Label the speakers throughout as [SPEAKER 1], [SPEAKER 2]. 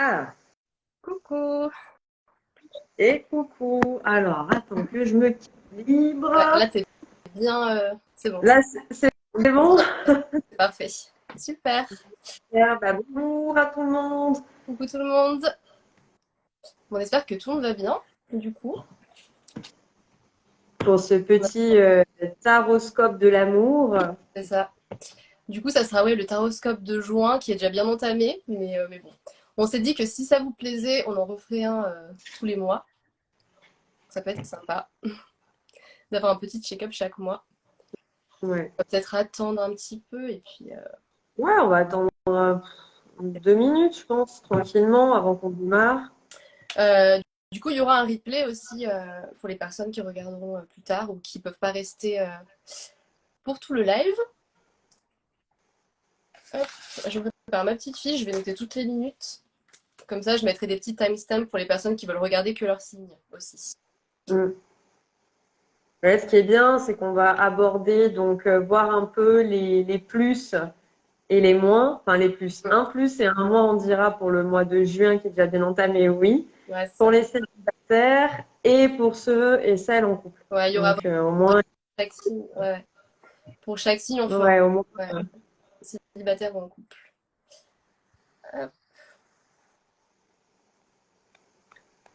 [SPEAKER 1] Ah,
[SPEAKER 2] Coucou.
[SPEAKER 1] et coucou. Alors, attends que je me
[SPEAKER 2] Ouais,
[SPEAKER 1] libre.
[SPEAKER 2] là, t'es bien. C'est bon,
[SPEAKER 1] Là, c'est bon?
[SPEAKER 2] c'est parfait. Super.
[SPEAKER 1] Super. Bah, bonjour à tout le monde
[SPEAKER 2] Coucou tout le monde. Bon, on espère que tout le monde va bien, du coup.
[SPEAKER 1] pour ce petit taroscope de l'amour.
[SPEAKER 2] C'est ça. Du coup, ça sera ouais, le taroscope de juin qui est déjà bien entamé. Mais bon. On s'est dit que si ça vous plaisait, on en referait un tous les mois. Ça peut être sympa d'avoir un petit check-up chaque mois.
[SPEAKER 1] Ouais.
[SPEAKER 2] On va peut-être attendre un petit peu et puis.
[SPEAKER 1] Ouais, on va attendre 2 minutes, je pense, tranquillement, avant qu'on démarre.
[SPEAKER 2] Euh, du coup, il y aura un replay aussi pour les personnes qui regarderont plus tard ou qui ne peuvent pas rester pour tout le live. Hop, je prépare ma petite fiche, je vais noter toutes les minutes. Comme ça, je mettrai des petits timestamps pour les personnes qui veulent regarder que leur signe aussi.
[SPEAKER 1] Mm. Ouais, ce qui est bien, c'est qu'on va aborder, donc, voir un peu les plus et les moins. Enfin, les plus. Un plus et un moins, on dira, pour le mois de juin qui est déjà bien entamé, oui.
[SPEAKER 2] Ouais, c'est
[SPEAKER 1] Pour
[SPEAKER 2] ça.
[SPEAKER 1] les célibataires et pour ceux et celles en couple.
[SPEAKER 2] Ouais, il y aura
[SPEAKER 1] Donc, au moins,
[SPEAKER 2] chaque signe. Ouais. Pour chaque signe, on fera
[SPEAKER 1] ouais, au moins,
[SPEAKER 2] ouais, célibataire ou en couple. Hop,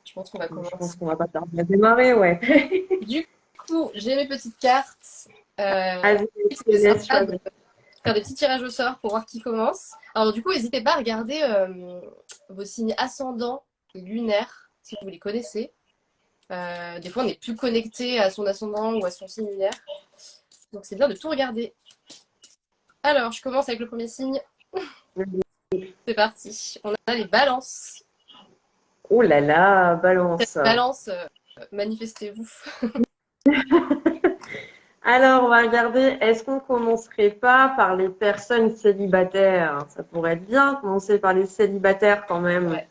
[SPEAKER 2] je pense qu'on va
[SPEAKER 1] je
[SPEAKER 2] commencer.
[SPEAKER 1] pense qu'on va pas tarder à démarrer, ouais.
[SPEAKER 2] Du coup, j'ai mes petites cartes.
[SPEAKER 1] Vas-y, je te
[SPEAKER 2] C'est
[SPEAKER 1] laisse
[SPEAKER 2] sympa de
[SPEAKER 1] choisir.
[SPEAKER 2] faire des petits tirages au sort pour voir qui commence. Alors du coup, n'hésitez pas à regarder vos signes ascendants et lunaires, si vous les connaissez. Des fois, on n'est plus connecté à son ascendant ou à son signe lunaire. Donc c'est bien de tout regarder. Alors, je commence avec le premier signe. C'est parti. On a les balances.
[SPEAKER 1] Oh là là, balance.
[SPEAKER 2] Balance, manifestez-vous.
[SPEAKER 1] Alors, on va regarder, est-ce qu'on commencerait pas par les personnes célibataires? Ça pourrait être bien, commencer par les célibataires quand même.
[SPEAKER 2] Ouais.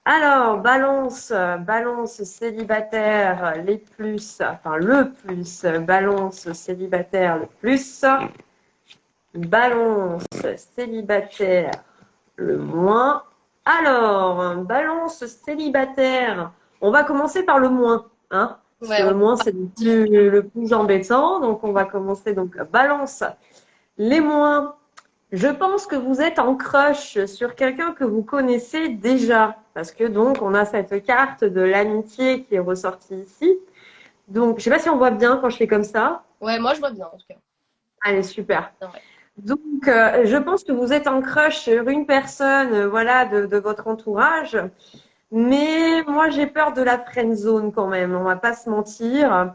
[SPEAKER 1] Alors, balance célibataire, les plus, enfin le plus, balance célibataire, le plus, balance célibataire, le moins. Alors, balance célibataire, on va commencer par le moins, hein, parce que
[SPEAKER 2] Ouais, on
[SPEAKER 1] le moins c'est le plus embêtant, donc on va commencer donc balance les moins. Je pense que vous êtes en crush sur quelqu'un que vous connaissez déjà, parce que donc on a cette carte de l'amitié qui est ressortie ici. Donc, je sais pas si on voit bien quand je fais comme ça.
[SPEAKER 2] ouais, moi je vois bien en tout cas.
[SPEAKER 1] Allez, super.
[SPEAKER 2] Ouais.
[SPEAKER 1] Donc, je pense que vous êtes en crush sur une personne, voilà, de votre entourage. Mais moi, j'ai peur de la friend zone quand même. On va pas se mentir.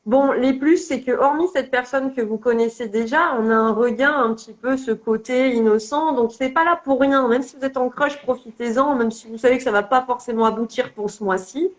[SPEAKER 1] Bon, les plus, c'est que hormis cette personne que vous connaissez déjà, on a un regain un petit peu ce côté innocent. Donc, c'est pas là pour rien. Même si vous êtes en crush, profitez-en. Même si vous savez que ça va pas forcément aboutir pour ce mois-ci,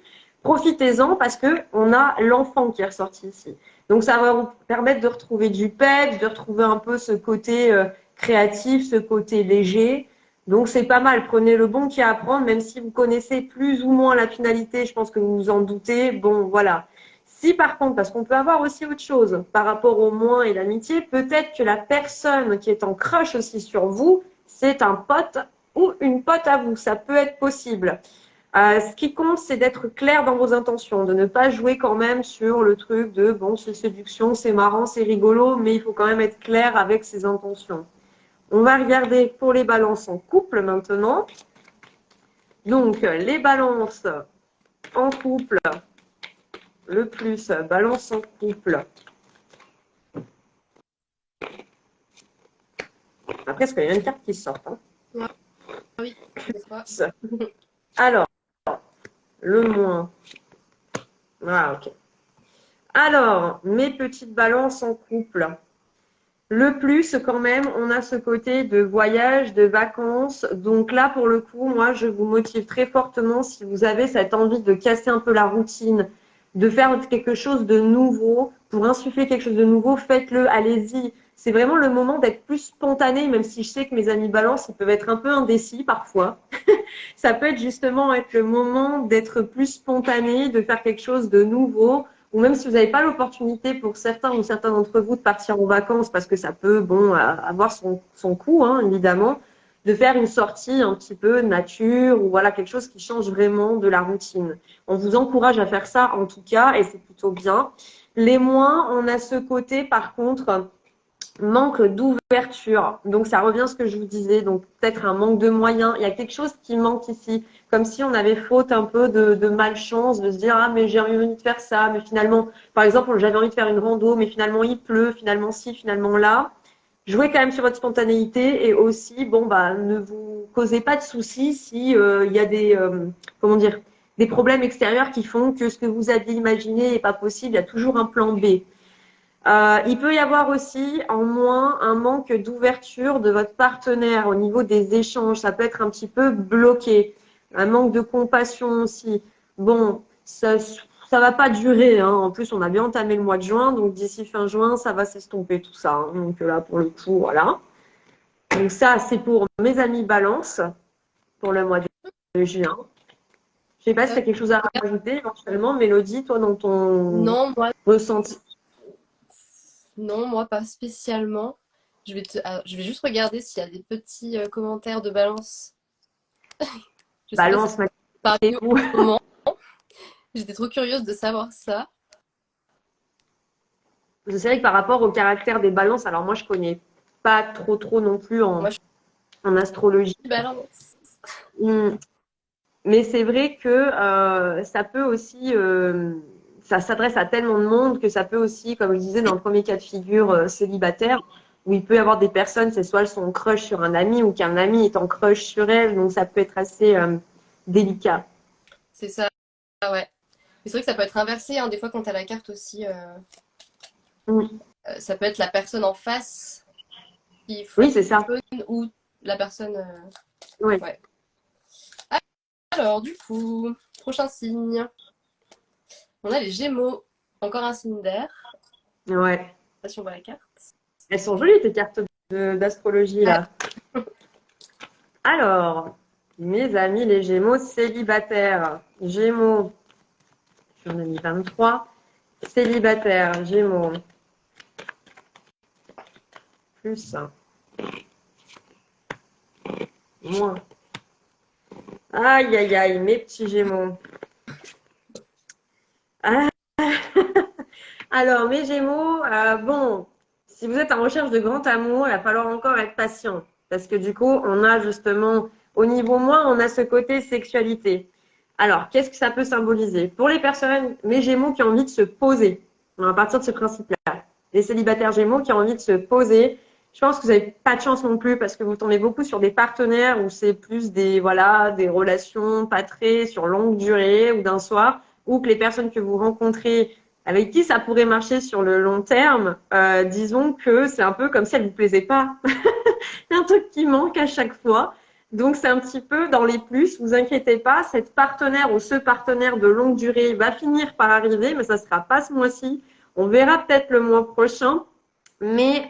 [SPEAKER 1] profitez-en parce que on a l'enfant qui est ressorti ici. Donc, ça va vous permettre de retrouver du peps, de retrouver un peu ce côté créatif, ce côté léger. Donc, c'est pas mal. Prenez le bon qui est à prendre, même si vous connaissez plus ou moins la finalité. Je pense que vous vous en doutez. Bon, voilà. Si par contre, parce qu'on peut avoir aussi autre chose par rapport au moins et l'amitié, peut-être que la personne qui est en crush aussi sur vous, c'est un pote ou une pote à vous. Ça peut être possible. Ce qui compte, c'est d'être clair dans vos intentions, de ne pas jouer quand même sur le truc de bon, c'est séduction, c'est marrant, c'est rigolo, mais il faut quand même être clair avec ses intentions. On va regarder pour les balances en couple maintenant. Donc, les balances en couple, le plus balance en couple. Après, parce qu'il y a une carte qui sort. Hein.
[SPEAKER 2] Ouais, oui, des fois.
[SPEAKER 1] Alors, le moins. Ah, ok. Alors, mes petites balances en couple. Le plus, quand même, on a ce côté de voyage, de vacances. Donc là, pour le coup, moi, je vous motive très fortement si vous avez cette envie de casser un peu la routine, de faire quelque chose de nouveau, pour insuffler quelque chose de nouveau, faites-le, allez-y. C'est vraiment le moment d'être plus spontané, même si je sais que mes amis balance, ils peuvent être un peu indécis parfois. Ça peut être justement être le moment d'être plus spontané, de faire quelque chose de nouveau, ou même si vous n'avez pas l'opportunité pour certains ou certains d'entre vous de partir en vacances, parce que ça peut bon avoir son coût, hein, évidemment. de faire une sortie un petit peu nature ou voilà quelque chose qui change vraiment de la routine. On vous encourage à faire ça en tout cas et c'est plutôt bien. Les moins, on a ce côté par contre manque d'ouverture. Donc ça revient à ce que je vous disais, donc peut-être un manque de moyens. Il y a quelque chose qui manque ici, comme si on avait faute un peu de malchance, de se dire ah mais j'ai envie de faire ça, mais finalement, par exemple, j'avais envie de faire une rando, mais finalement il pleut, finalement ci, finalement là. Jouez quand même sur votre spontanéité et aussi, bon bah ne vous causez pas de soucis si il y a des comment dire des problèmes extérieurs qui font que ce que vous aviez imaginé n'est pas possible. Il y a toujours un plan B. Il peut y avoir aussi en moins un manque d'ouverture de votre partenaire au niveau des échanges. Ça peut être un petit peu bloqué. Un manque de compassion aussi. Bon, ça va pas durer. Hein. En plus, on a bien entamé le mois de juin, donc d'ici fin juin, ça va s'estomper tout ça. Hein. Donc là, pour le coup, voilà. Donc ça, c'est pour mes amis Balance pour le mois de juin. Je sais pas si tu as quelque chose à rajouter éventuellement, Mélodie, toi, dans ton
[SPEAKER 2] Non, moi,
[SPEAKER 1] ressenti.
[SPEAKER 2] non, moi pas spécialement. Je vais juste regarder s'il y a des petits commentaires de balance. Je sais pas si
[SPEAKER 1] Balance,
[SPEAKER 2] c'est pareil au moment. J'étais trop curieuse de savoir ça.
[SPEAKER 1] C'est vrai que par rapport au caractère des balances, alors moi je connais pas trop non plus
[SPEAKER 2] Moi, je
[SPEAKER 1] en astrologie.
[SPEAKER 2] suis balance.
[SPEAKER 1] Mais c'est vrai que ça peut aussi, ça s'adresse à tellement de monde que ça peut aussi, comme je disais dans le premier cas de figure célibataire, où il peut y avoir des personnes, c'est soit elles sont en crush sur un ami ou qu'un ami est en crush sur elle, donc ça peut être assez délicat.
[SPEAKER 2] C'est ça, ouais. C'est vrai que ça peut être inversé, hein, des fois quand tu as la carte aussi. Ça peut être la personne en face qui
[SPEAKER 1] Oui,
[SPEAKER 2] flatte
[SPEAKER 1] c'est ça.
[SPEAKER 2] ou la personne.
[SPEAKER 1] Oui.
[SPEAKER 2] Ouais. Alors, du coup, prochain signe. On a les Gémeaux. Encore un signe d'air.
[SPEAKER 1] Ouais.
[SPEAKER 2] Je sais pas si on voit la carte.
[SPEAKER 1] Elles sont jolies tes cartes d'astrologie là.
[SPEAKER 2] Ouais.
[SPEAKER 1] Alors, mes amis les Gémeaux célibataires. Gémeaux, j'en ai mis 23. Célibataire, Gémeaux. Plus. Moins. Aïe, aïe, aïe, mes petits Gémeaux. Ah. Alors, mes Gémeaux, bon, si vous êtes en recherche de grand amour, il va falloir encore être patient. Parce que du coup, on a justement, au niveau moins, on a ce côté sexualité. Alors, qu'est-ce que ça peut symboliser? Pour les personnes, mes Gémeaux qui ont envie de se poser, on va partir de ce principe-là. Les célibataires Gémeaux qui ont envie de se poser, je pense que vous n'avez pas de chance non plus parce que vous tombez beaucoup sur des partenaires où c'est plus des, voilà, des relations pas très sur longue durée ou d'un soir, ou que les personnes que vous rencontrez avec qui ça pourrait marcher sur le long terme, disons que c'est un peu comme si elle ne vous plaisait pas. Il y a un truc qui manque à chaque fois. Donc, c'est un petit peu dans les plus. Vous inquiétez pas, cette partenaire ou ce partenaire de longue durée va finir par arriver, mais ça ne sera pas ce mois-ci. On verra peut-être le mois prochain. Mais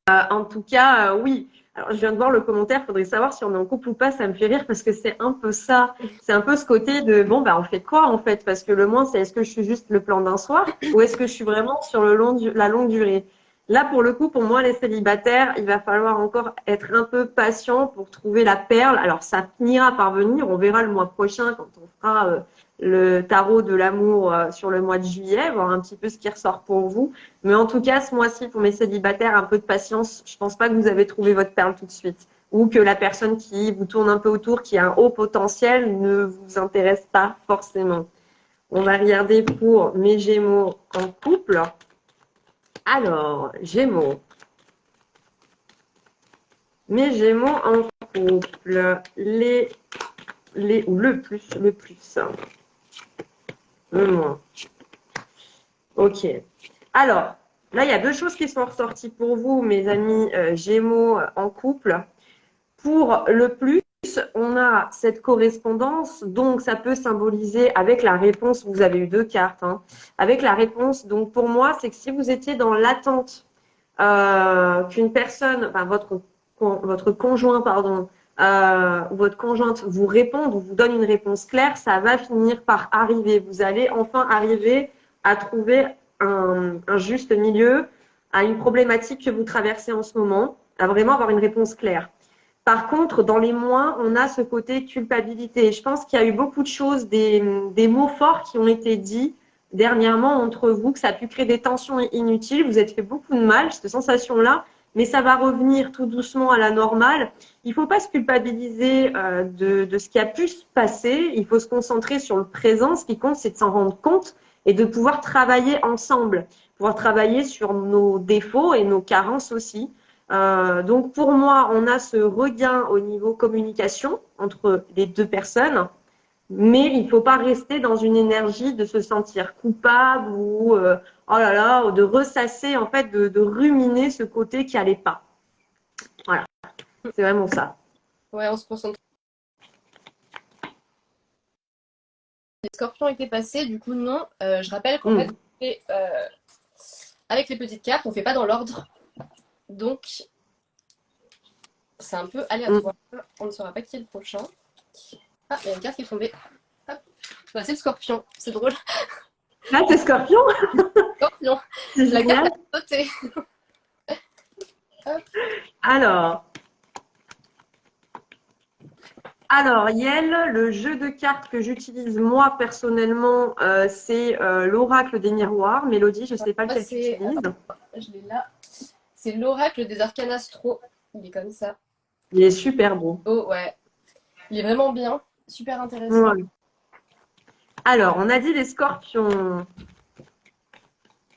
[SPEAKER 1] en tout cas, oui. Alors, je viens de voir le commentaire. Il faudrait savoir si on est en couple ou pas. Ça me fait rire parce que c'est un peu ça. C'est un peu ce côté de bon, bah, on fait quoi en fait? Parce que le moins, c'est est-ce que je suis juste le plan d'un soir ou est-ce que je suis vraiment sur la longue durée? Là, pour le coup, pour moi, les célibataires, il va falloir encore être un peu patient pour trouver la perle. Alors, ça finira par venir. On verra le mois prochain quand on fera le tarot de l'amour sur le mois de juillet, voir un petit peu ce qui ressort pour vous. Mais en tout cas, ce mois-ci, pour mes célibataires, un peu de patience. Je pense pas que vous avez trouvé votre perle tout de suite. Ou que la personne qui vous tourne un peu autour, qui a un haut potentiel, ne vous intéresse pas forcément. On va regarder pour mes Gémeaux en couple. Alors, Gémeaux. Mes Gémeaux en couple. Ou le plus. Le moins. Ok. Alors, là, il y a deux choses qui sont ressorties pour vous, mes amis Gémeaux en couple. Pour le plus, on a cette correspondance, donc ça peut symboliser avec la réponse, vous avez eu deux cartes, hein, avec la réponse, donc pour moi, c'est que si vous étiez dans l'attente qu'une personne, enfin votre conjoint, pardon, ou votre conjointe vous réponde ou vous donne une réponse claire, ça va finir par arriver. Vous allez enfin arriver à trouver un juste milieu à une problématique que vous traversez en ce moment, à vraiment avoir une réponse claire. Par contre, dans les moins, on a ce côté culpabilité. Je pense qu'il y a eu beaucoup de choses, des mots forts qui ont été dits dernièrement entre vous, que ça a pu créer des tensions inutiles. Vous êtes fait beaucoup de mal, cette sensation-là, mais ça va revenir tout doucement à la normale. Il ne faut pas se culpabiliser de ce qui a pu se passer. Il faut se concentrer sur le présent. Ce qui compte, c'est de s'en rendre compte et de pouvoir travailler ensemble, pouvoir travailler sur nos défauts et nos carences aussi. Donc pour moi, on a ce regain au niveau communication entre les deux personnes, mais il ne faut pas rester dans une énergie de se sentir coupable ou oh là là, ou de ressasser, en fait, de ruminer ce côté qui n'allait pas. Voilà, c'est vraiment ça.
[SPEAKER 2] Ouais, on se concentre. Les scorpions étaient passés, du coup, non. Je rappelle qu'en fait, avec les petites cartes, on ne fait pas dans l'ordre. Donc, c'est un peu aléatoire. On ne saura pas qui est le prochain. Ah, il y a une carte qui est tombée. Hop. Bah, c'est le scorpion. C'est drôle.
[SPEAKER 1] Ah, c'est Scorpion.
[SPEAKER 2] Scorpion.
[SPEAKER 1] C'est
[SPEAKER 2] La
[SPEAKER 1] génial.
[SPEAKER 2] carte est sautée.
[SPEAKER 1] Alors, Yel, le jeu de cartes que j'utilise moi personnellement, c'est l'oracle des miroirs. Mélodie, je ne sais pas lequel tu utilises.
[SPEAKER 2] Je l'ai là. C'est l'oracle des arcanes astro. Il est comme ça.
[SPEAKER 1] Il est super beau.
[SPEAKER 2] Oh, ouais. Il est vraiment bien. Super intéressant.
[SPEAKER 1] Ouais. Alors, on a dit les scorpions.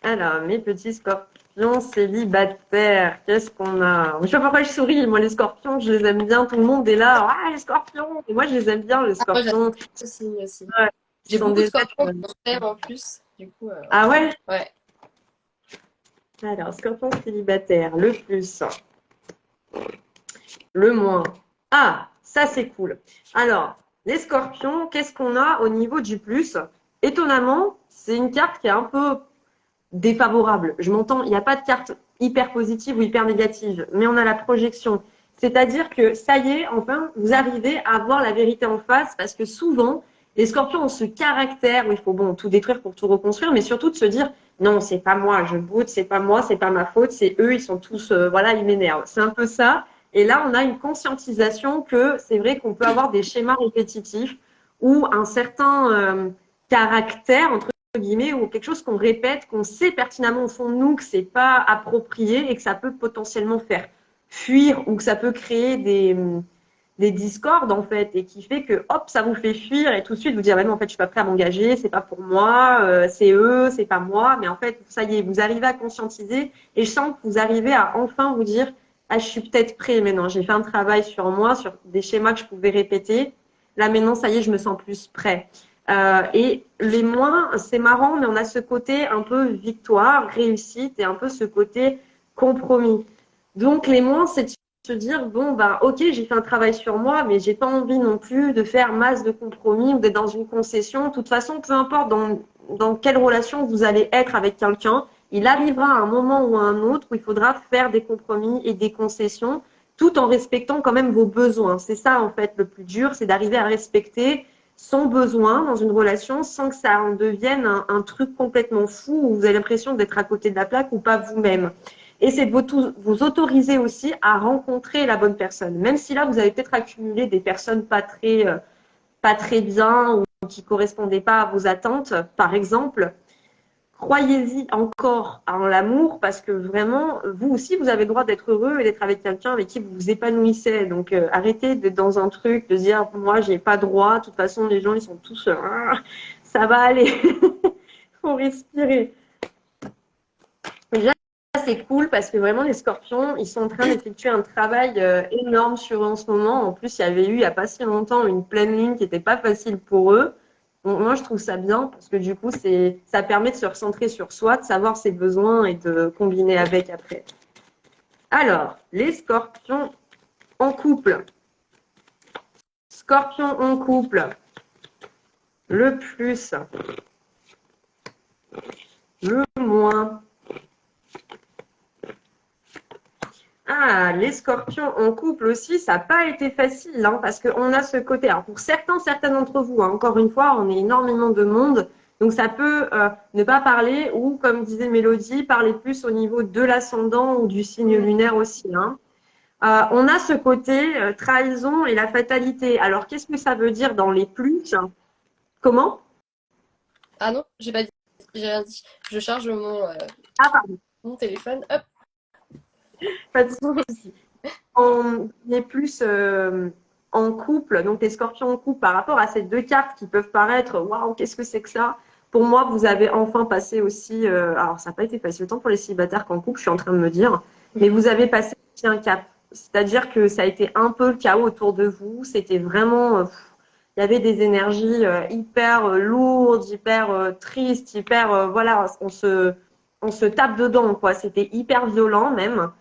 [SPEAKER 1] Alors, mes petits scorpions célibataires, qu'est-ce qu'on a? Je sais pas pourquoi je souris. Moi, les scorpions, je les aime bien. Tout le monde est là. Ah, les scorpions! Et moi, je les aime bien, les scorpions.
[SPEAKER 2] Aussi.
[SPEAKER 1] Ouais,
[SPEAKER 2] J'ai beaucoup de scorpions
[SPEAKER 1] êtres...
[SPEAKER 2] en plus. Du coup,
[SPEAKER 1] Ah ouais?
[SPEAKER 2] Ouais.
[SPEAKER 1] Alors, scorpion célibataire, le plus, le moins. Ah, ça c'est cool. Alors, les scorpions, qu'est-ce qu'on a au niveau du plus? Étonnamment, c'est une carte qui est un peu défavorable. Je m'entends, il n'y a pas de carte hyper positive ou hyper négative, mais on a la projection. C'est-à-dire que ça y est, enfin, vous arrivez à voir la vérité en face parce que souvent, les scorpions ont ce caractère où il faut bon, tout détruire pour tout reconstruire, mais surtout de se dire non, c'est pas moi, je boude, c'est pas moi, c'est pas ma faute, c'est eux, ils sont tous, voilà, ils m'énervent. C'est un peu ça. Et là, on a une conscientisation que c'est vrai qu'on peut avoir des schémas répétitifs ou un certain caractère, entre guillemets, ou quelque chose qu'on répète, qu'on sait pertinemment au fond de nous que c'est pas approprié et que ça peut potentiellement faire fuir ou que ça peut créer des discordes en fait et qui fait que hop ça vous fait fuir et tout de suite vous dire bah non en fait je suis pas prêt à m'engager, c'est pas pour moi, c'est eux, c'est pas moi, mais en fait ça y est vous arrivez à conscientiser et je sens que vous arrivez à enfin vous dire ah je suis peut-être prêt maintenant, j'ai fait un travail sur moi, sur des schémas que je pouvais répéter, là maintenant ça y est je me sens plus prêt. Et les moins, c'est marrant, mais on a ce côté un peu victoire, réussite et un peu ce côté compromis. Donc les moins, c'est de se dire bon bah ok j'ai fait un travail sur moi, mais j'ai pas envie non plus de faire masse de compromis ou d'être dans une concession. De toute façon, peu importe dans quelle relation vous allez être avec quelqu'un, il arrivera un moment ou à un autre où il faudra faire des compromis et des concessions, tout en respectant quand même vos besoins. C'est ça en fait le plus dur, c'est d'arriver à respecter son besoin dans une relation sans que ça en devienne un truc complètement fou où vous avez l'impression d'être à côté de la plaque ou pas vous-même. Et c'est de vous autoriser aussi à rencontrer la bonne personne. Même si là, vous avez peut-être accumulé des personnes pas très bien ou qui ne correspondaient pas à vos attentes, par exemple, croyez-y encore en l'amour parce que vraiment, vous aussi, vous avez le droit d'être heureux et d'être avec quelqu'un avec qui vous vous épanouissez. Donc, arrêtez d'être dans un truc, de dire, moi, j'ai pas droit. De toute façon, les gens, ils sont tous, ça va aller. Faut respirer. Déjà, c'est cool parce que vraiment, les scorpions, ils sont en train d'effectuer un travail énorme sur eux en ce moment. En plus, il y avait eu, il n'y a pas si longtemps, une pleine lune qui n'était pas facile pour eux. Donc, moi, je trouve ça bien parce que du coup, ça permet de se recentrer sur soi, de savoir ses besoins et de combiner avec après. Alors, les scorpions en couple. Scorpion en couple. Le plus. Le moins. Ah, les scorpions en couple aussi, ça n'a pas été facile, hein, parce qu'on a ce côté. Alors, pour certains d'entre vous, hein, encore une fois, on est énormément de monde, donc ça peut ne pas parler, ou comme disait Mélodie, parler plus au niveau de l'ascendant ou du signe lunaire aussi. Hein. On a ce côté trahison et la fatalité. Alors, qu'est-ce que ça veut dire dans les plus? Comment?
[SPEAKER 2] Ah non, j'ai pas dit. J'ai rien dit. Je charge
[SPEAKER 1] Ah, pardon,
[SPEAKER 2] mon téléphone. Hop.
[SPEAKER 1] pas de souci. On est plus en couple, donc les scorpions en couple, par rapport à ces deux cartes qui peuvent paraître, waouh, qu'est-ce que c'est que ça? Pour moi, vous avez enfin passé aussi, alors ça n'a pas été facile autant pour les célibataires qu'en couple, je suis en train de me dire, mais vous avez passé aussi un cap. C'est-à-dire que ça a été un peu le chaos autour de vous, c'était vraiment, il y avait des énergies hyper lourdes, hyper tristes, hyper, voilà, on se tape dedans, quoi. C'était hyper violent même,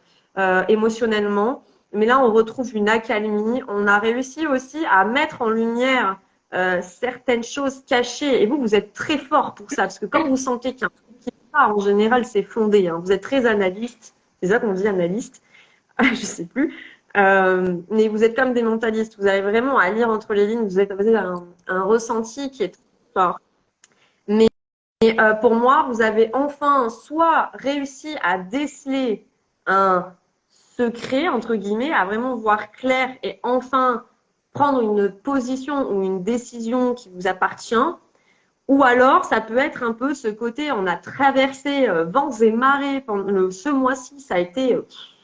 [SPEAKER 1] émotionnellement. Mais là, on retrouve une accalmie. On a réussi aussi à mettre en lumière certaines choses cachées. Et vous, vous êtes très fort pour ça, parce que quand vous sentez qu'un truc qui va, en général, c'est fondé. Hein. Vous êtes très analyste. C'est ça qu'on dit analyste. Je sais plus. Mais vous êtes comme des mentalistes. Vous arrivez vraiment à lire entre les lignes. Vous avez un ressenti qui est très fort. Mais pour moi, vous avez enfin soit réussi à déceler un secret, entre guillemets, à vraiment voir clair et enfin prendre une position ou une décision qui vous appartient. Ou alors, ça peut être un peu ce côté, on a traversé vents et marées pendant ce mois-ci, ça a été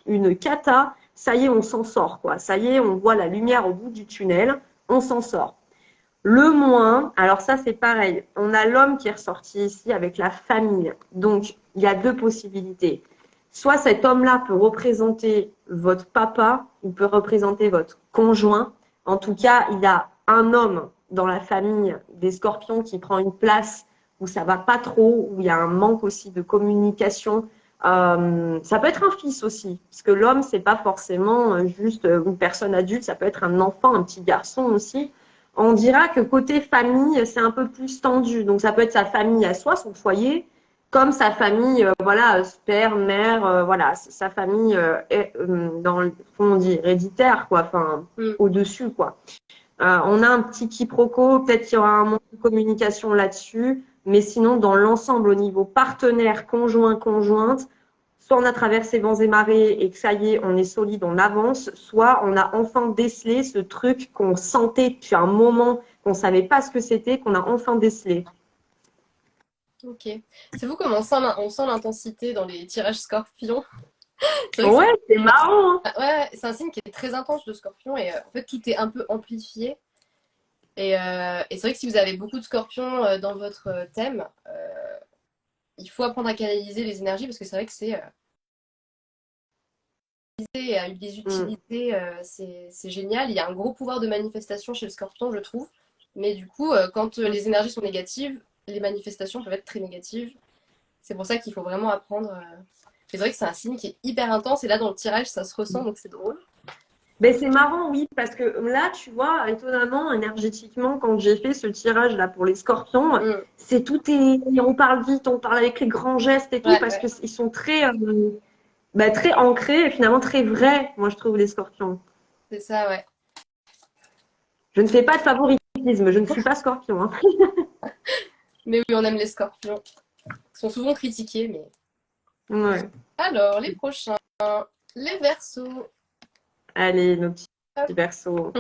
[SPEAKER 1] une cata. Ça y est, on s'en sort, quoi. Ça y est, on voit la lumière au bout du tunnel, on s'en sort. Le moins, alors ça c'est pareil, on a l'homme qui est ressorti ici avec la famille. Donc, il y a deux possibilités. Soit cet homme-là peut représenter votre papa ou peut représenter votre conjoint. En tout cas, il y a un homme dans la famille des scorpions qui prend une place où ça va pas trop, où il y a un manque aussi de communication. Ça peut être un fils aussi, parce que l'homme, c'est pas forcément juste une personne adulte, ça peut être un enfant, un petit garçon aussi. On dira que côté famille, c'est un peu plus tendu. Donc, ça peut être sa famille à soi, son foyer, comme sa famille, voilà, père, mère, voilà, sa famille dans le, comment on dit, héréditaire, quoi, enfin, au-dessus, quoi. On a un petit quiproquo, peut-être qu'il y aura un manque de communication là-dessus, mais sinon, dans l'ensemble, au niveau partenaire, conjoint, conjointe, soit on a traversé vents et marées et que ça y est, on est solide, on avance, soit on a enfin décelé ce truc qu'on sentait depuis un moment, qu'on savait pas ce que c'était, qu'on a enfin décelé.
[SPEAKER 2] Ok. C'est vous comment on sent l'intensité dans les tirages scorpions. C'est vrai que
[SPEAKER 1] Ouais, c'est marrant. Hein.
[SPEAKER 2] ouais, c'est un signe qui est très intense, le scorpion, et en fait, tout est un peu amplifié. Et c'est vrai que si vous avez beaucoup de scorpions dans votre thème, il faut apprendre à canaliser les énergies parce que c'est vrai que c'est les
[SPEAKER 1] Mm.
[SPEAKER 2] utiliser, c'est génial. Il y a un gros pouvoir de manifestation chez le scorpion, je trouve. Mais du coup, quand les énergies sont négatives, les manifestations peuvent être très négatives. C'est pour ça qu'il faut vraiment apprendre. C'est vrai que c'est un signe qui est hyper intense et là, dans le tirage, ça se ressent, donc c'est drôle.
[SPEAKER 1] Ben, c'est marrant, oui, parce que là, tu vois, étonnamment, énergétiquement, quand j'ai fait ce tirage là pour les scorpions,
[SPEAKER 2] Mm.
[SPEAKER 1] c'est tout est, on parle vite, on parle avec les grands gestes et tout,
[SPEAKER 2] Ouais,
[SPEAKER 1] parce
[SPEAKER 2] ouais,
[SPEAKER 1] que ils sont très, ben, très ancrés et finalement très vrais, moi je trouve les scorpions.
[SPEAKER 2] c'est ça, ouais.
[SPEAKER 1] Je ne fais pas de favoritisme, je ne suis pas scorpion. Hein.
[SPEAKER 2] Mais oui, on aime les scorpions. Ils sont souvent critiqués, mais.
[SPEAKER 1] Ouais.
[SPEAKER 2] Alors, les prochains. Les Verseaux.
[SPEAKER 1] Allez, nos petits
[SPEAKER 2] Hop.
[SPEAKER 1] versos.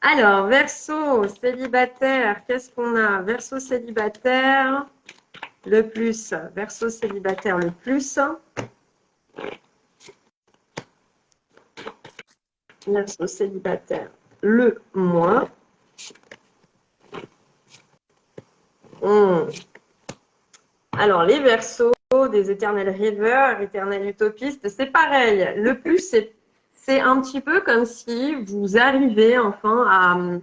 [SPEAKER 1] Alors, verso célibataire, qu'est-ce qu'on a? Verso célibataire, le plus. Verso célibataire, le plus. Verso célibataire, le moins. Alors, les versos, des éternels rêveurs, éternels utopistes, c'est pareil. Le plus, c'est un petit peu comme si vous arrivez enfin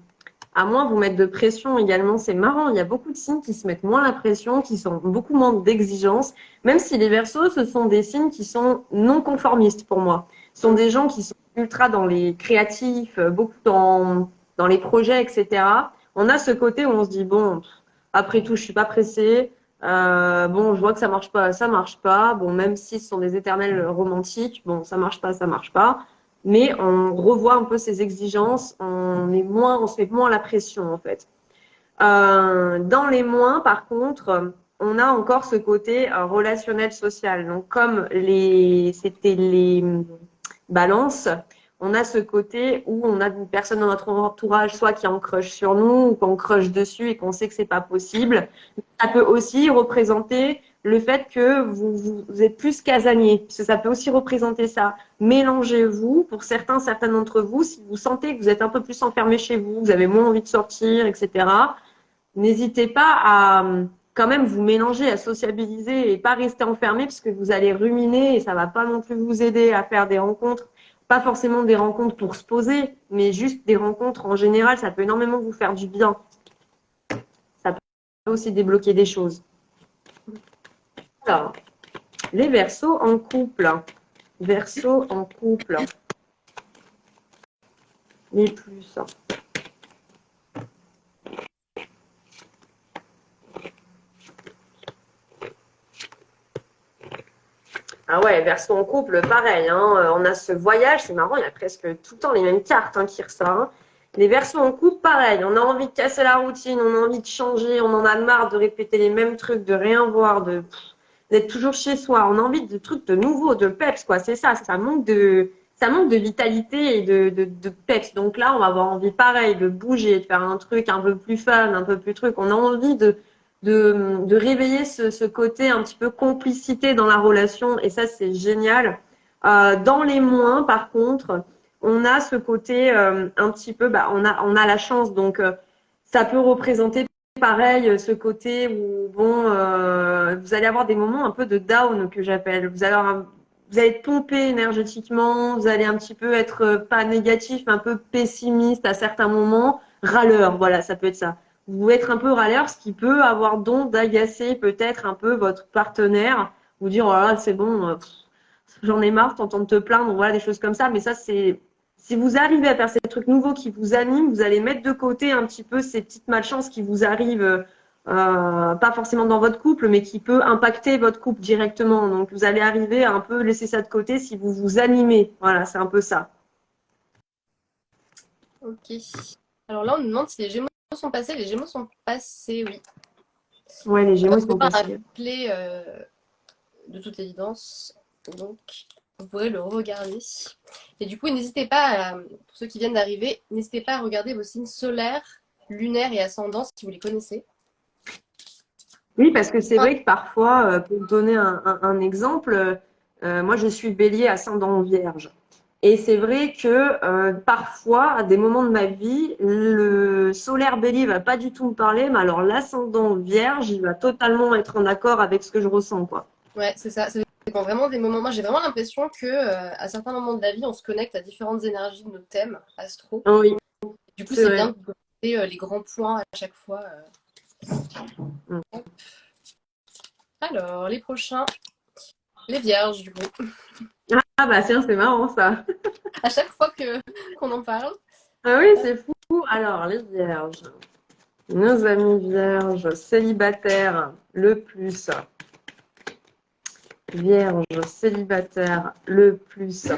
[SPEAKER 1] à moins vous mettre de pression également. C'est marrant, il y a beaucoup de signes qui se mettent moins la pression, qui sont beaucoup moins d'exigences, même si les versos, ce sont des signes qui sont non conformistes pour moi. Ce sont des gens qui sont ultra dans les créatifs, beaucoup dans les projets, etc. On a ce côté où on se dit, bon, après tout, je suis pas pressée. Bon, je vois que ça marche pas, ça marche pas. Bon, même si ce sont des éternels romantiques, bon, ça marche pas, ça marche pas. Mais on revoit un peu ses exigences, on se met moins la pression en fait. Dans les moins, par contre, on a encore ce côté relationnel social. Donc, comme c'était les balances, on a ce côté où on a une personne dans notre entourage, soit qui en crush sur nous, ou qu'on crush dessus et qu'on sait que c'est pas possible. Ça peut aussi représenter le fait que vous êtes plus casanier, parce que ça peut aussi représenter ça. Mélangez-vous, pour certains d'entre vous, si vous sentez que vous êtes un peu plus enfermé chez vous, vous avez moins envie de sortir, etc., n'hésitez pas à quand même vous mélanger, à sociabiliser et pas rester enfermé, parce que vous allez ruminer et ça va pas non plus vous aider à faire des rencontres. Pas forcément des rencontres pour se poser, mais juste des rencontres en général, ça peut énormément vous faire du bien. Ça peut aussi débloquer des choses. Alors, les Verseaux en couple. Verseaux en couple. Les plus. Ah ouais, Verseaux en couple, pareil. Hein, on a ce voyage, c'est marrant, il y a presque tout le temps les mêmes cartes qui ressortent. Les Verseaux en couple, pareil. On a envie de casser la routine, on a envie de changer, on en a marre de répéter les mêmes trucs, de rien voir, d'être toujours chez soi. On a envie de trucs de nouveaux, de peps, quoi. C'est ça, ça manque de vitalité et de peps. Donc là, on va avoir envie, pareil, de bouger, de faire un truc un peu plus fun, un peu plus truc. On a envie de réveiller ce côté un petit peu complicité dans la relation. Et ça, c'est génial. Dans les moins, par contre, on a ce côté un petit peu, on a la chance. Donc, ça peut représenter pareil, ce côté où bon, vous allez avoir des moments un peu de down que j'appelle. Vous allez être pompé énergétiquement, vous allez un petit peu être pas négatif, un peu pessimiste à certains moments, râleur, voilà, ça peut être ça. Vous pouvez être un peu râleur, ce qui peut avoir don d'agacer peut-être un peu votre partenaire, vous dire oh là, c'est bon, j'en ai marre, t'entends te plaindre, voilà, des choses comme ça. Mais ça, c'est si vous arrivez à faire ces trucs nouveaux qui vous animent, vous allez mettre de côté un petit peu ces petites malchances qui vous arrivent, pas forcément dans votre couple, mais qui peut impacter votre couple directement. Donc, vous allez arriver à un peu laisser ça de côté si vous vous animez. Voilà, c'est un peu ça.
[SPEAKER 2] Ok. Alors là, on nous demande si les Gémeaux sont passés. Les Gémeaux sont passés, oui.
[SPEAKER 1] Ouais, les Gémeaux sont
[SPEAKER 2] pas
[SPEAKER 1] passés.
[SPEAKER 2] rappeler de toute évidence. Donc, vous pourrez le regarder. Et du coup, n'hésitez pas, pour ceux qui viennent d'arriver, n'hésitez pas à regarder vos signes solaires, lunaires et ascendants si vous les connaissez.
[SPEAKER 1] Oui, parce que c'est vrai que parfois, pour vous donner un exemple, moi je suis bélier ascendant vierge. Et c'est vrai que parfois, à des moments de ma vie, le solaire bélier va pas du tout me parler, mais alors l'ascendant vierge, il va totalement être en accord avec ce que je ressens, quoi.
[SPEAKER 2] Ouais, c'est ça. Ça dépend vraiment des moments. Moi, j'ai vraiment l'impression que à certains moments de la vie, on se connecte à différentes énergies de nos thèmes astro.
[SPEAKER 1] Oui,
[SPEAKER 2] Du coup,
[SPEAKER 1] c'est
[SPEAKER 2] c'est
[SPEAKER 1] vrai.
[SPEAKER 2] bien de regarder les grands points à chaque fois.
[SPEAKER 1] Mm.
[SPEAKER 2] Alors, les prochains, les vierges, du coup.
[SPEAKER 1] Ah bah tiens, c'est marrant ça.
[SPEAKER 2] À chaque fois qu'on en parle.
[SPEAKER 1] Ah oui, c'est fou. Alors, les vierges. Nos amis vierges, célibataires, le plus. Vierge, célibataire, le plus.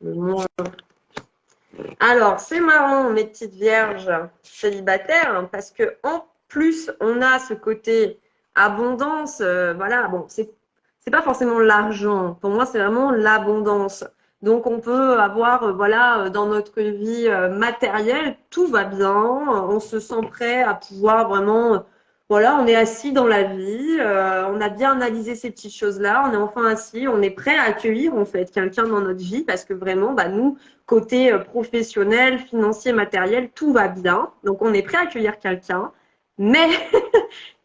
[SPEAKER 1] Le moins. Alors, c'est marrant, mes petites vierges célibataires, hein, parce que en plus, on a ce côté abondance. Voilà, bon, c'est pas forcément l'argent. Pour moi, c'est vraiment l'abondance. Donc, on peut avoir, voilà, dans notre vie matérielle, tout va bien. On se sent prêt à pouvoir vraiment, voilà, on est assis dans la vie. On a bien analysé ces petites choses-là. On est enfin assis. On est prêt à accueillir en fait quelqu'un dans notre vie parce que vraiment, nous côté professionnel, financier, matériel, tout va bien. Donc, on est prêt à accueillir quelqu'un. Mais,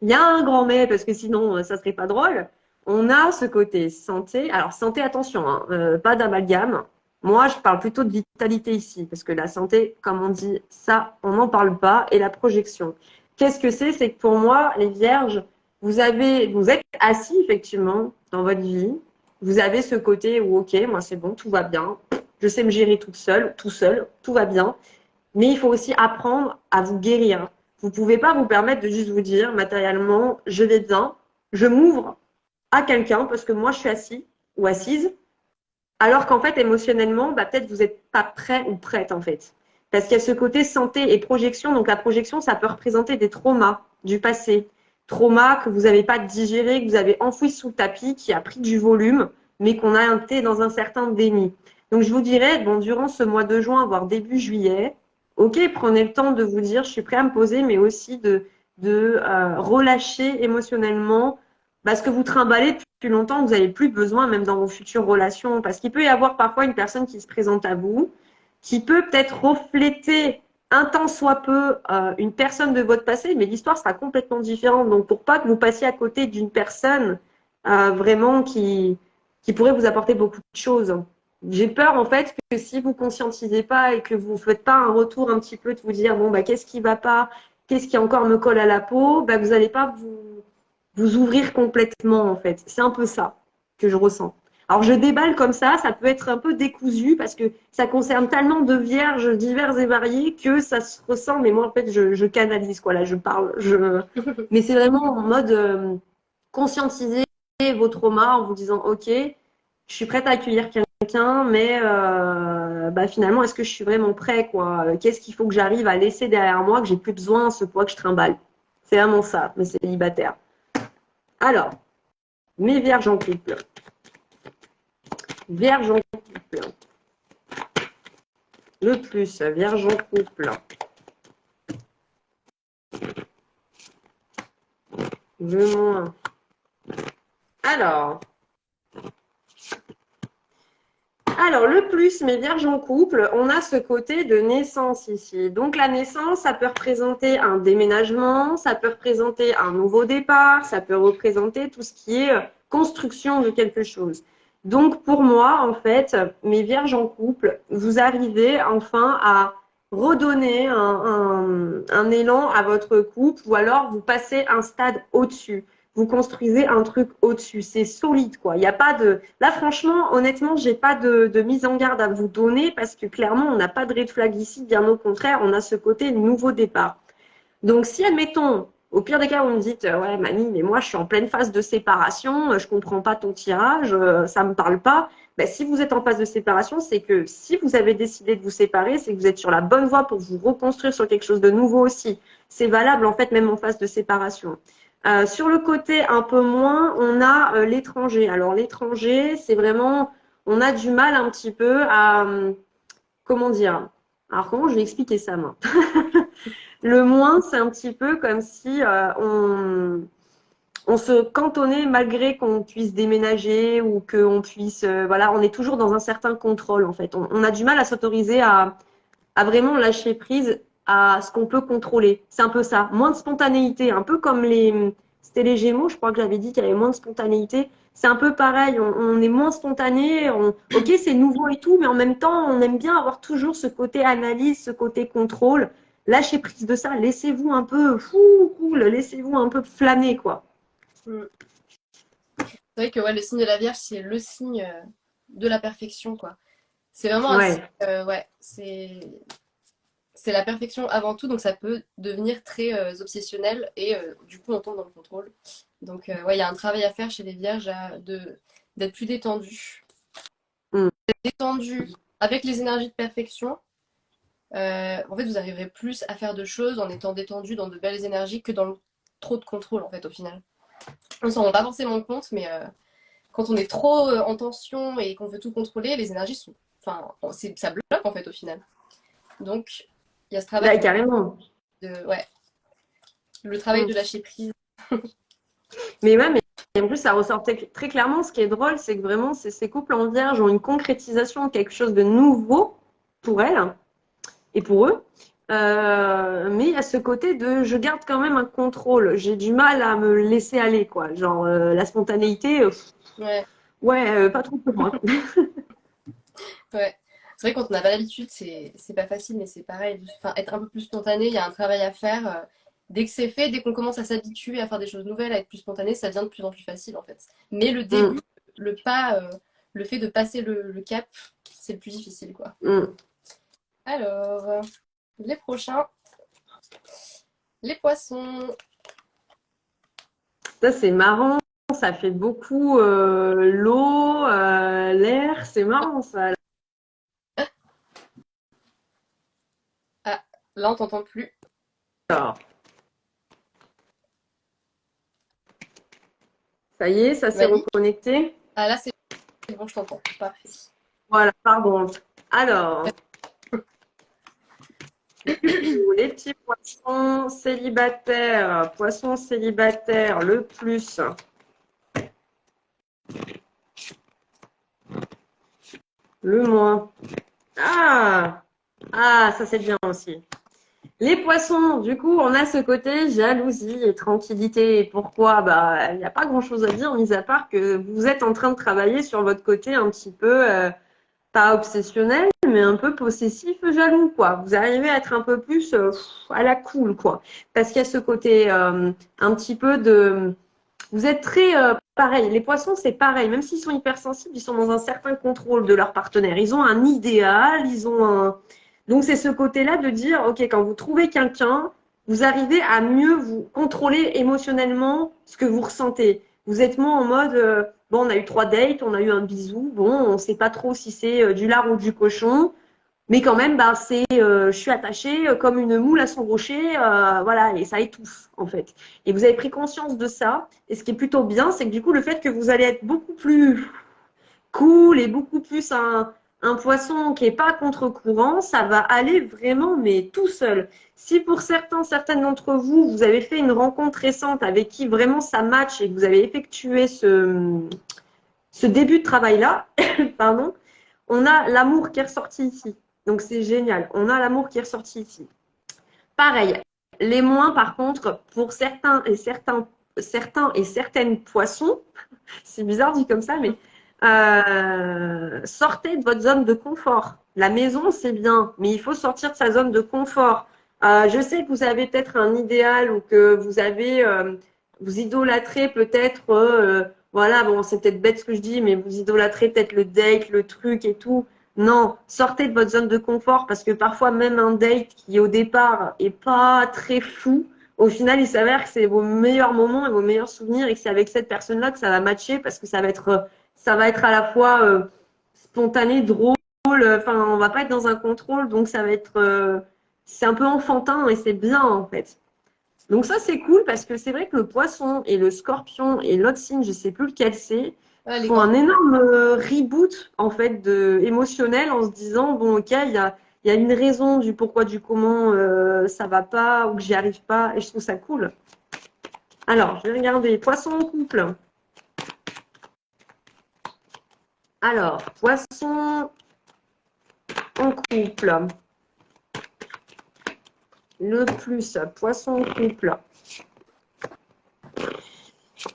[SPEAKER 1] il y a un grand mais, parce que sinon, ça serait pas drôle. On a ce côté santé. Alors, santé, attention, hein, pas d'amalgame. Moi, je parle plutôt de vitalité ici, parce que la santé, comme on dit, ça, on n'en parle pas. Et la projection. Qu'est-ce que c'est? C'est que pour moi, les vierges, vous êtes assis, effectivement, dans votre vie. Vous avez ce côté où, ok, moi, c'est bon, tout va bien. Je sais me gérer toute seule, tout seul, tout va bien. Mais il faut aussi apprendre à vous guérir. Vous ne pouvez pas vous permettre de juste vous dire matériellement, je vais bien, je m'ouvre à quelqu'un parce que moi, je suis assis ou assise, alors qu'en fait, émotionnellement, peut-être vous n'êtes pas prêt ou prête en fait. Parce qu'il y a ce côté santé et projection. Donc la projection, ça peut représenter des traumas du passé. Traumas que vous n'avez pas digéré, que vous avez enfoui sous le tapis, qui a pris du volume, mais qu'on a été dans un certain déni. Donc je vous dirais, bon, durant ce mois de juin, voire début juillet, ok, prenez le temps de vous dire, je suis prêt à me poser, mais aussi de relâcher émotionnellement ce que vous trimballez depuis longtemps, que vous n'avez plus besoin, même dans vos futures relations. Parce qu'il peut y avoir parfois une personne qui se présente à vous, qui peut peut-être refléter un tant soit peu une personne de votre passé, mais l'histoire sera complètement différente. Donc, pour pas que vous passiez à côté d'une personne vraiment qui pourrait vous apporter beaucoup de choses. J'ai peur, en fait, que si vous conscientisez pas et que vous faites pas un retour un petit peu de vous dire, bon, qu'est-ce qui va pas, qu'est-ce qui encore me colle à la peau, vous n'allez pas vous ouvrir complètement, en fait. C'est un peu ça que je ressens. Alors, je déballe comme ça peut être un peu décousu parce que ça concerne tellement de vierges diverses et variées que ça se ressent. Mais moi, en fait, je canalise, quoi. Là, je parle. Mais c'est vraiment en mode conscientiser vos traumas en vous disant, OK, je suis prête à accueillir quelqu'un, mais finalement, est-ce que je suis vraiment prêt, quoi? Qu'est-ce qu'il faut que j'arrive à laisser derrière moi, que j'ai plus besoin, ce poids que je trimballe? C'est vraiment ça, mais c'est célibataire. Alors, mes vierges en couple. Vierge en couple. Le plus, vierge en couple. Le moins. Alors, le plus, mes vierges en couple, on a ce côté de naissance ici. Donc, la naissance, ça peut représenter un déménagement, ça peut représenter un nouveau départ, ça peut représenter tout ce qui est construction de quelque chose. Donc, pour moi, en fait, mes vierges en couple, vous arrivez enfin à redonner un élan à votre couple ou alors vous passez un stade au-dessus. Vous construisez un truc au-dessus. C'est solide, quoi. Il n'y a pas de. Là, franchement, honnêtement, j'ai pas de mise en garde à vous donner parce que clairement, on n'a pas de red flag ici. Bien au contraire, on a ce côté nouveau départ. Donc, si, admettons, au pire des cas, vous me dites, ouais, Mamie, mais moi, je suis en pleine phase de séparation, je comprends pas ton tirage, ça me parle pas. Si vous êtes en phase de séparation, c'est que si vous avez décidé de vous séparer, c'est que vous êtes sur la bonne voie pour vous reconstruire sur quelque chose de nouveau aussi. C'est valable, en fait, même en phase de séparation. Sur le côté un peu moins, on a l'étranger. Alors, l'étranger, c'est vraiment, on a du mal un petit peu à, comment dire? Alors, comment je vais expliquer ça, moi? Le moins, c'est un petit peu comme si on se cantonnait malgré qu'on puisse déménager ou qu'on puisse, voilà, on est toujours dans un certain contrôle en fait. On a du mal à s'autoriser à vraiment lâcher prise à ce qu'on peut contrôler. C'est un peu ça. Moins de spontanéité, un peu comme c'était les Gémeaux, je crois que j'avais dit qu'il y avait moins de spontanéité. C'est un peu pareil, on est moins spontané, ok, c'est nouveau et tout, mais en même temps, on aime bien avoir toujours ce côté analyse, ce côté contrôle. Lâchez prise de ça, laissez-vous un peu cool, laissez-vous un peu flâner, quoi.
[SPEAKER 2] C'est vrai que ouais, le signe de la Vierge, c'est le signe de la perfection, quoi. C'est vraiment ouais, c'est la perfection avant tout, donc ça peut devenir très obsessionnel et du coup on tombe dans le contrôle. Donc ouais, il y a un travail à faire chez les Vierges d'être plus détendu. D'être détendu avec les énergies de perfection. En fait, vous arriverez plus à faire de choses en étant détendu dans de belles énergies que dans trop de contrôle, en fait, au final. On s'en rend pas forcément compte, mais quand on est trop en tension et qu'on veut tout contrôler, les énergies sont. Enfin, ça bloque, en fait, au final. Donc, il y a ce travail.
[SPEAKER 1] Carrément.
[SPEAKER 2] Ouais. Le travail de lâcher prise.
[SPEAKER 1] Mais ouais, mais en plus, ça ressortait très clairement. Ce qui est drôle, c'est que vraiment, ces couples en vierge ont une concrétisation de quelque chose de nouveau pour elles et pour eux. Mais il y a ce côté de je garde quand même un contrôle. J'ai du mal à me laisser aller, quoi. Genre, la spontanéité, pas trop pour moi.
[SPEAKER 2] Ouais. C'est vrai, quand on n'a pas l'habitude, c'est pas facile, mais c'est pareil. Enfin, être un peu plus spontané, il y a un travail à faire. Dès que c'est fait, dès qu'on commence à s'habituer à faire des choses nouvelles, à être plus spontané, ça devient de plus en plus facile, en fait. Mais le début, le pas, le fait de passer le cap, c'est le plus difficile, quoi. Alors, les prochains. Les poissons.
[SPEAKER 1] Ça, c'est marrant. Ça fait beaucoup l'eau, l'air. C'est marrant, ça.
[SPEAKER 2] Là, on t'entend plus.
[SPEAKER 1] Alors, ça y est, ça s'est
[SPEAKER 2] Mani?
[SPEAKER 1] reconnecté.
[SPEAKER 2] Ah, là, c'est bon, je t'entends. Parfait.
[SPEAKER 1] Voilà, pardon. Alors, les petits poissons célibataires, le plus, le moins. Ah, ah, ça c'est bien aussi. Les poissons, du coup, on a ce côté jalousie et tranquillité. Et pourquoi? Bah, il n'y a pas grand-chose à dire, mis à part que vous êtes en train de travailler sur votre côté un petit peu, pas obsessionnel, mais un peu possessif, jaloux, quoi. Vous arrivez à être un peu plus à la cool, quoi. Parce qu'il y a ce côté un petit peu de... Vous êtes très pareil. Les poissons, c'est pareil. Même s'ils sont hypersensibles, ils sont dans un certain contrôle de leur partenaire. Ils ont un idéal, ils ont un... Donc, c'est ce côté-là de dire, OK, quand vous trouvez quelqu'un, vous arrivez à mieux vous contrôler émotionnellement ce que vous ressentez. Vous êtes moins en mode, bon, on a eu 3 dates, on a eu un bisou, bon, on ne sait pas trop si c'est du lard ou du cochon. Mais quand même, bah, je suis attachée comme une moule à son rocher, voilà, et ça étouffe en fait. Et vous avez pris conscience de ça. Et ce qui est plutôt bien, c'est que du coup, le fait que vous allez être beaucoup plus cool et beaucoup plus un poisson qui est pas contre-courant, ça va aller vraiment, mais tout seul. Si pour certaines d'entre vous, vous avez fait une rencontre récente avec qui vraiment ça match et que vous avez effectué ce début de travail-là, pardon, on a l'amour qui est ressorti ici. Donc c'est génial. On a l'amour qui est ressorti ici. Pareil, les moins par contre, pour certains et certaines poissons, c'est bizarre dit comme ça, mais sortez de votre zone de confort. La maison, c'est bien, mais il faut sortir de sa zone de confort. Je sais que vous avez peut-être un idéal ou que vous avez, vous idolâtrez peut-être, voilà, bon, c'est peut-être bête ce que je dis, mais vous idolâtrez peut-être le date, le truc et tout. Non, sortez de votre zone de confort parce que parfois même un date qui au départ est pas très fou, au final il s'avère que c'est vos meilleurs moments et vos meilleurs souvenirs et que c'est avec cette personne-là que ça va matcher parce que ça va être à la fois spontané, drôle, enfin on va pas être dans un contrôle donc ça va être c'est un peu enfantin et c'est bien en fait. Donc ça c'est cool parce que c'est vrai que le poisson et le scorpion et l'autre signe, je sais plus lequel c'est,
[SPEAKER 2] Ah, les
[SPEAKER 1] font un
[SPEAKER 2] grands.
[SPEAKER 1] énorme reboot en fait émotionnel en se disant bon ok il y a une raison du pourquoi du comment ça va pas ou que j'y arrive pas et je trouve ça cool. Alors je vais regarder poisson en couple. Alors poisson en couple. Le plus poisson en couple.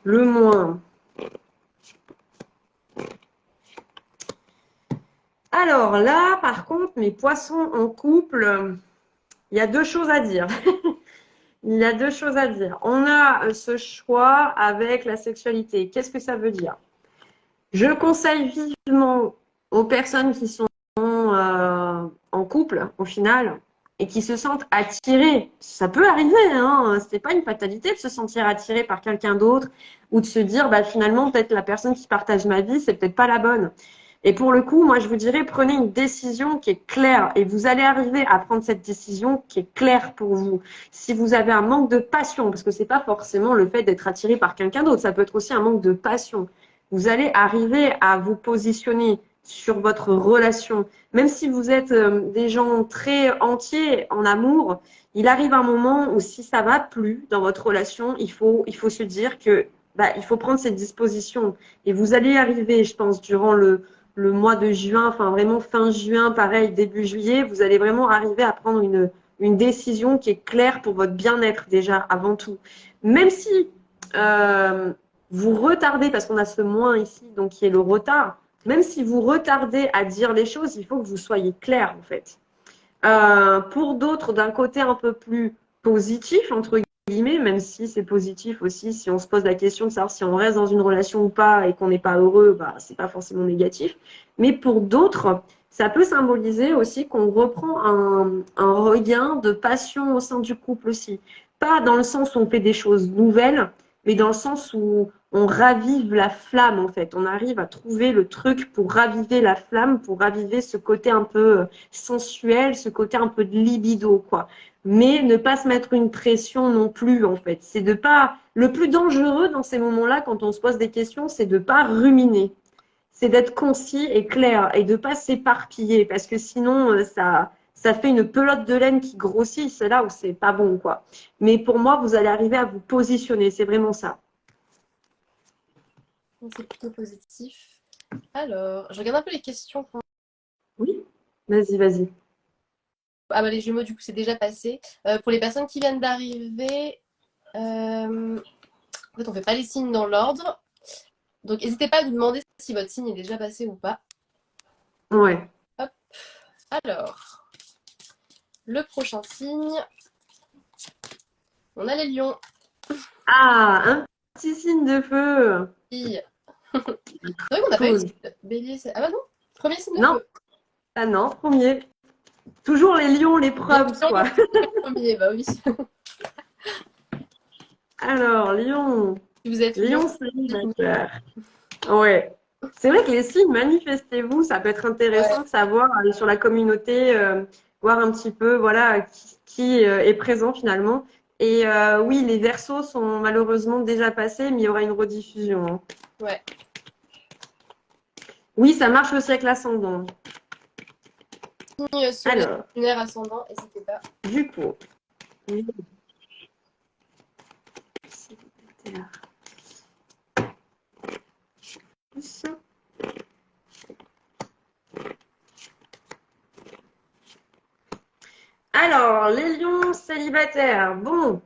[SPEAKER 1] Le moins. Alors là, par contre, mes poissons en couple, il y a deux choses à dire. Il y a deux choses à dire. On a ce choix avec la sexualité. Qu'est-ce que ça veut dire? Je conseille vivement aux personnes qui sont en couple, au final, et qui se sentent attirées. Ça peut arriver, hein. C'est pas une fatalité de se sentir attiré par quelqu'un d'autre ou de se dire, bah, finalement, peut-être la personne qui partage ma vie, c'est peut-être pas la bonne. Et pour le coup, moi, je vous dirais, prenez une décision qui est claire et vous allez arriver à prendre cette décision qui est claire pour vous. Si vous avez un manque de passion, parce que c'est pas forcément le fait d'être attiré par quelqu'un d'autre, ça peut être aussi un manque de passion. Vous allez arriver à vous positionner sur votre relation. Même si vous êtes des gens très entiers en amour, il arrive un moment où si ça va plus dans votre relation, il faut se dire que bah, il faut prendre cette disposition. Et vous allez arriver, je pense, durant le mois de juin, enfin vraiment fin juin, pareil, début juillet, vous allez vraiment arriver à prendre une décision qui est claire pour votre bien-être déjà, avant tout. Même si vous retardez, parce qu'on a ce moins ici, donc qui est le retard, même si vous retardez à dire les choses, il faut que vous soyez clair en fait. Pour d'autres, d'un côté un peu plus positif, entre guillemets, même si c'est positif aussi, si on se pose la question de savoir si on reste dans une relation ou pas et qu'on n'est pas heureux, bah, c'est pas forcément négatif. Mais pour d'autres, ça peut symboliser aussi qu'on reprend un regain de passion au sein du couple aussi. Pas dans le sens où on fait des choses nouvelles, mais dans le sens où on ravive la flamme en fait. On arrive à trouver le truc pour raviver la flamme, pour raviver ce côté un peu sensuel, ce côté un peu de libido, quoi. mais ne pas se mettre une pression non plus, en fait. C'est de pas. Le plus dangereux dans ces moments-là, quand on se pose des questions, c'est de pas ruminer. C'est d'être concis et clair et de pas s'éparpiller parce que sinon, ça fait une pelote de laine qui grossit. C'est là où c'est pas bon, quoi. Mais pour moi, vous allez arriver à vous positionner. C'est vraiment ça.
[SPEAKER 2] C'est plutôt positif. Alors, je regarde un peu les questions.
[SPEAKER 1] Oui, vas-y, vas-y.
[SPEAKER 2] Ah bah les Gémeaux, du coup, c'est déjà passé. Pour les personnes qui viennent d'arriver, en fait, on fait pas les signes dans l'ordre. Donc, n'hésitez pas à nous demander si votre signe est déjà passé ou pas.
[SPEAKER 1] Ouais.
[SPEAKER 2] Hop. Alors, le prochain signe, on a les lions.
[SPEAKER 1] Ah, un petit signe de feu.
[SPEAKER 2] Filles. C'est vrai qu'on n'a pas eu de
[SPEAKER 1] Cool.
[SPEAKER 2] signe. Bélier, ah bah non, premier signe de
[SPEAKER 1] Non,
[SPEAKER 2] feu.
[SPEAKER 1] ah non, premier. Toujours les lions, les
[SPEAKER 2] Lion,
[SPEAKER 1] probes, quoi.
[SPEAKER 2] premier, bah oui.
[SPEAKER 1] Alors, lion.
[SPEAKER 2] Si vous êtes lion,
[SPEAKER 1] Lion
[SPEAKER 2] dites-nous.
[SPEAKER 1] célibataire. Ouais. C'est vrai que les signes, manifestez-vous, ça peut être intéressant
[SPEAKER 2] Ouais.
[SPEAKER 1] de savoir, aller sur la communauté, voir un petit peu, voilà, qui est présent finalement. Et oui, les versos sont malheureusement déjà passés, mais il y aura une rediffusion, hein.
[SPEAKER 2] Ouais.
[SPEAKER 1] Oui, ça marche aussi avec l'ascendant.
[SPEAKER 2] Signe solaire,
[SPEAKER 1] Alors,
[SPEAKER 2] lunaire, ascendant, n'hésitez pas.
[SPEAKER 1] du coup, lion célibataire. Alors, les lions célibataires. Bon,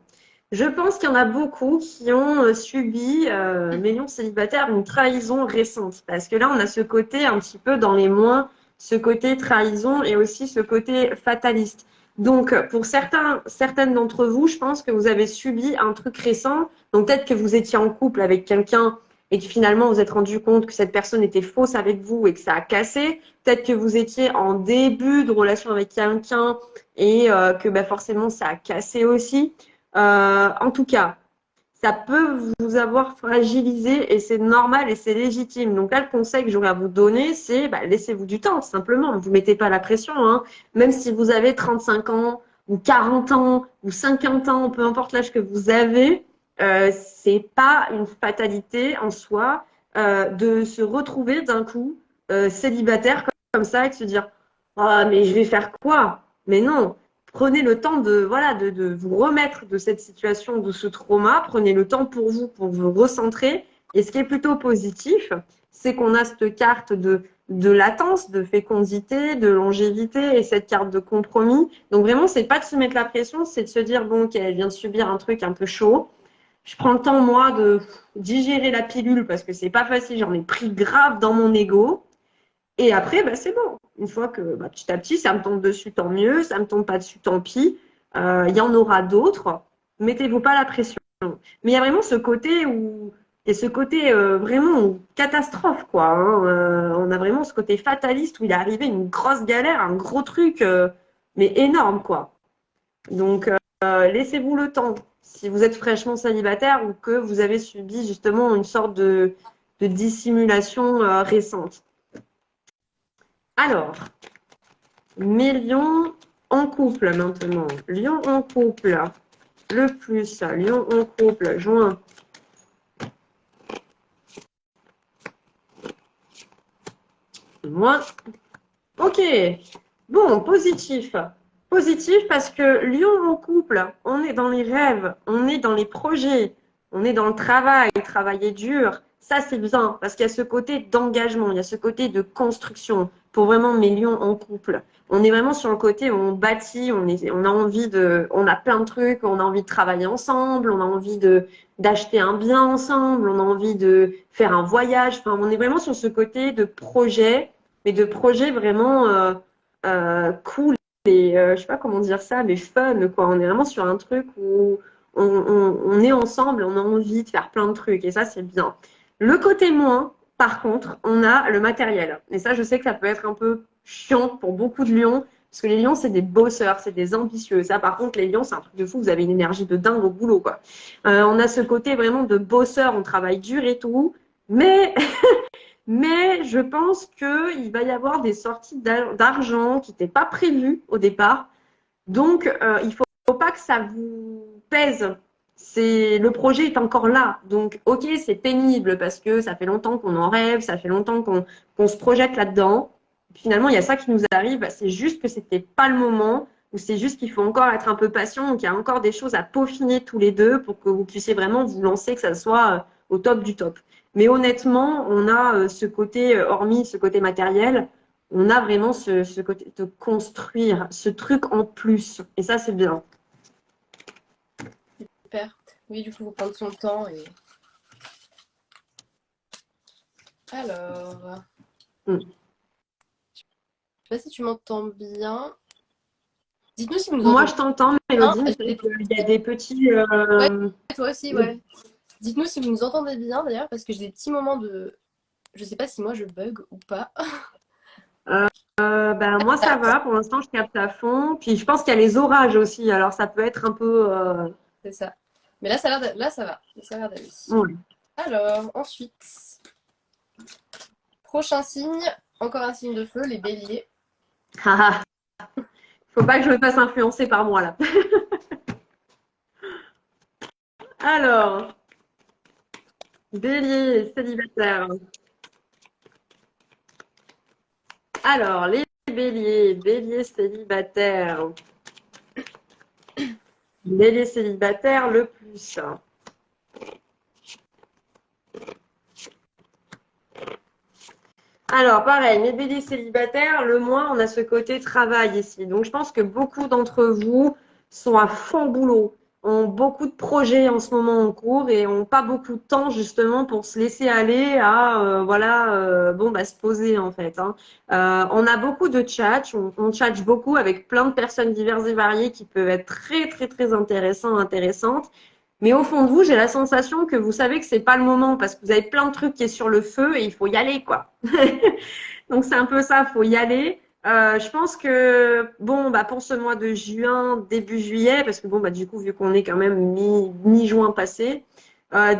[SPEAKER 1] je pense qu'il y en a beaucoup qui ont subi, mes lions célibataires, une trahison récente. Parce que là, on a ce côté un petit peu dans les moins, ce côté trahison et aussi ce côté fataliste. Donc, pour certaines d'entre vous, je pense que vous avez subi un truc récent. Donc, peut-être que vous étiez en couple avec quelqu'un et que finalement, vous vous êtes rendu compte que cette personne était fausse avec vous et que ça a cassé. Peut-être que vous étiez en début de relation avec quelqu'un et que bah, forcément, ça a cassé aussi. En tout cas, ça peut vous avoir fragilisé et c'est normal et c'est légitime. Donc là, le conseil que j'aurais à vous donner, c'est bah, laissez-vous du temps, simplement. Ne vous mettez pas la pression, hein. Même si vous avez 35 ans ou 40 ans ou 50 ans, peu importe l'âge que vous avez, c'est pas une fatalité en soi de se retrouver d'un coup célibataire comme ça et de se dire ah, mais je vais faire quoi? Mais non, prenez le temps de vous remettre de cette situation, de ce trauma. Prenez le temps pour vous recentrer. Et ce qui est plutôt positif, c'est qu'on a cette carte de latence, de fécondité, de longévité et cette carte de compromis. Donc vraiment, c'est pas de se mettre la pression, c'est de se dire, bon, ok, elle vient de subir un truc un peu chaud. Je prends le temps, moi, de digérer la pilule parce que c'est pas facile. J'en ai pris grave dans mon ego. Et après, bah, c'est bon. Une fois que bah, petit à petit, ça me tombe dessus, tant mieux. Ça me tombe pas dessus, tant pis. Il y en aura d'autres. Mettez-vous pas la pression. Mais il y a vraiment ce côté où il y a ce côté vraiment catastrophe, quoi, hein. On a vraiment ce côté fataliste où il est arrivé une grosse galère, un gros truc, mais énorme, quoi. Donc, laissez-vous le temps. Si vous êtes fraîchement célibataire ou que vous avez subi justement une sorte de dissimulation récente. Alors, mes lions en couple maintenant. Lion en couple. Le plus. Lion en couple. Juin. Moi. Ok. Bon, positif. Positif parce que lion en couple, on est dans les rêves, on est dans les projets, on est dans le travail, travailler dur. Ça, c'est bien parce qu'il y a ce côté d'engagement, il y a ce côté de construction pour vraiment mes lions en couple. On est vraiment sur le côté où on bâtit, on a envie on a plein de trucs, on a envie de travailler ensemble, on a envie d'acheter un bien ensemble, on a envie de faire un voyage. Enfin, on est vraiment sur ce côté de projet, mais de projet vraiment cool et je sais pas comment dire ça, mais fun, quoi. On est vraiment sur un truc où on est ensemble, on a envie de faire plein de trucs et ça, c'est bien. Le côté moins, par contre, on a le matériel. Et ça, je sais que ça peut être un peu chiant pour beaucoup de lions, parce que les lions, c'est des bosseurs, c'est des ambitieux. Ça, par contre, les lions, c'est un truc de fou, vous avez une énergie de dingue au boulot, quoi. On a ce côté vraiment de bosseur, on travaille dur et tout, mais mais je pense qu'il va y avoir des sorties d'argent qui n'étaient pas prévues au départ. Donc, il ne faut pas que ça vous pèse. Le projet est encore là. Donc, ok, c'est pénible parce que ça fait longtemps qu'on en rêve, ça fait longtemps qu'on se projette là-dedans. Finalement, il y a ça qui nous arrive. C'est juste que c'était pas le moment, ou c'est juste qu'il faut encore être un peu patient, donc il y a encore des choses à peaufiner tous les deux pour que vous puissiez vraiment vous lancer, que ça soit au top du top. Mais honnêtement, on a ce côté, hormis ce côté matériel, on a vraiment ce côté de construire, ce truc en plus. Et ça, c'est bien.
[SPEAKER 2] Super. Oui, du coup, il faut prendre son temps. Alors, je sais pas si tu m'entends bien. Dites-nous si vous nous
[SPEAKER 1] Moi,
[SPEAKER 2] entendez
[SPEAKER 1] je t'entends,
[SPEAKER 2] bien.
[SPEAKER 1] Mélodie, mais il y a des petits.
[SPEAKER 2] Ouais, toi aussi, ouais. Dites-nous si vous nous entendez bien d'ailleurs, parce que j'ai des petits moments de. Je sais pas si moi je bug ou pas.
[SPEAKER 1] Ben, moi, ça va. Pour l'instant, je capte à fond. Puis, je pense qu'il y a les orages aussi. Alors, ça peut être un peu.
[SPEAKER 2] C'est ça. Mais là, ça a l'air là, ça va. Ça a l'air d'aller.
[SPEAKER 1] Ouais.
[SPEAKER 2] Alors, ensuite, prochain signe, encore un signe de feu, les béliers.
[SPEAKER 1] Faut pas que je me fasse influencer par moi, là. Alors, bélier, célibataire. Alors, les bélier célibataire. Bélier célibataire, le plus. Alors, pareil, mes béliers célibataires, le moins, on a ce côté travail ici. Donc, je pense que beaucoup d'entre vous sont à fond boulot, ont beaucoup de projets en ce moment en cours et ont pas beaucoup de temps justement pour se laisser aller à, se poser en fait. On a beaucoup de tchatch, on tchatche beaucoup avec plein de personnes diverses et variées qui peuvent être très, très, très intéressantes. Mais au fond de vous, j'ai la sensation que vous savez que c'est pas le moment parce que vous avez plein de trucs qui est sur le feu et il faut y aller, quoi. Donc c'est un peu ça, faut y aller. Je pense que bon, bah pour ce mois de juin, début juillet, parce que bon, bah du coup, vu qu'on est quand même mi-juin passé,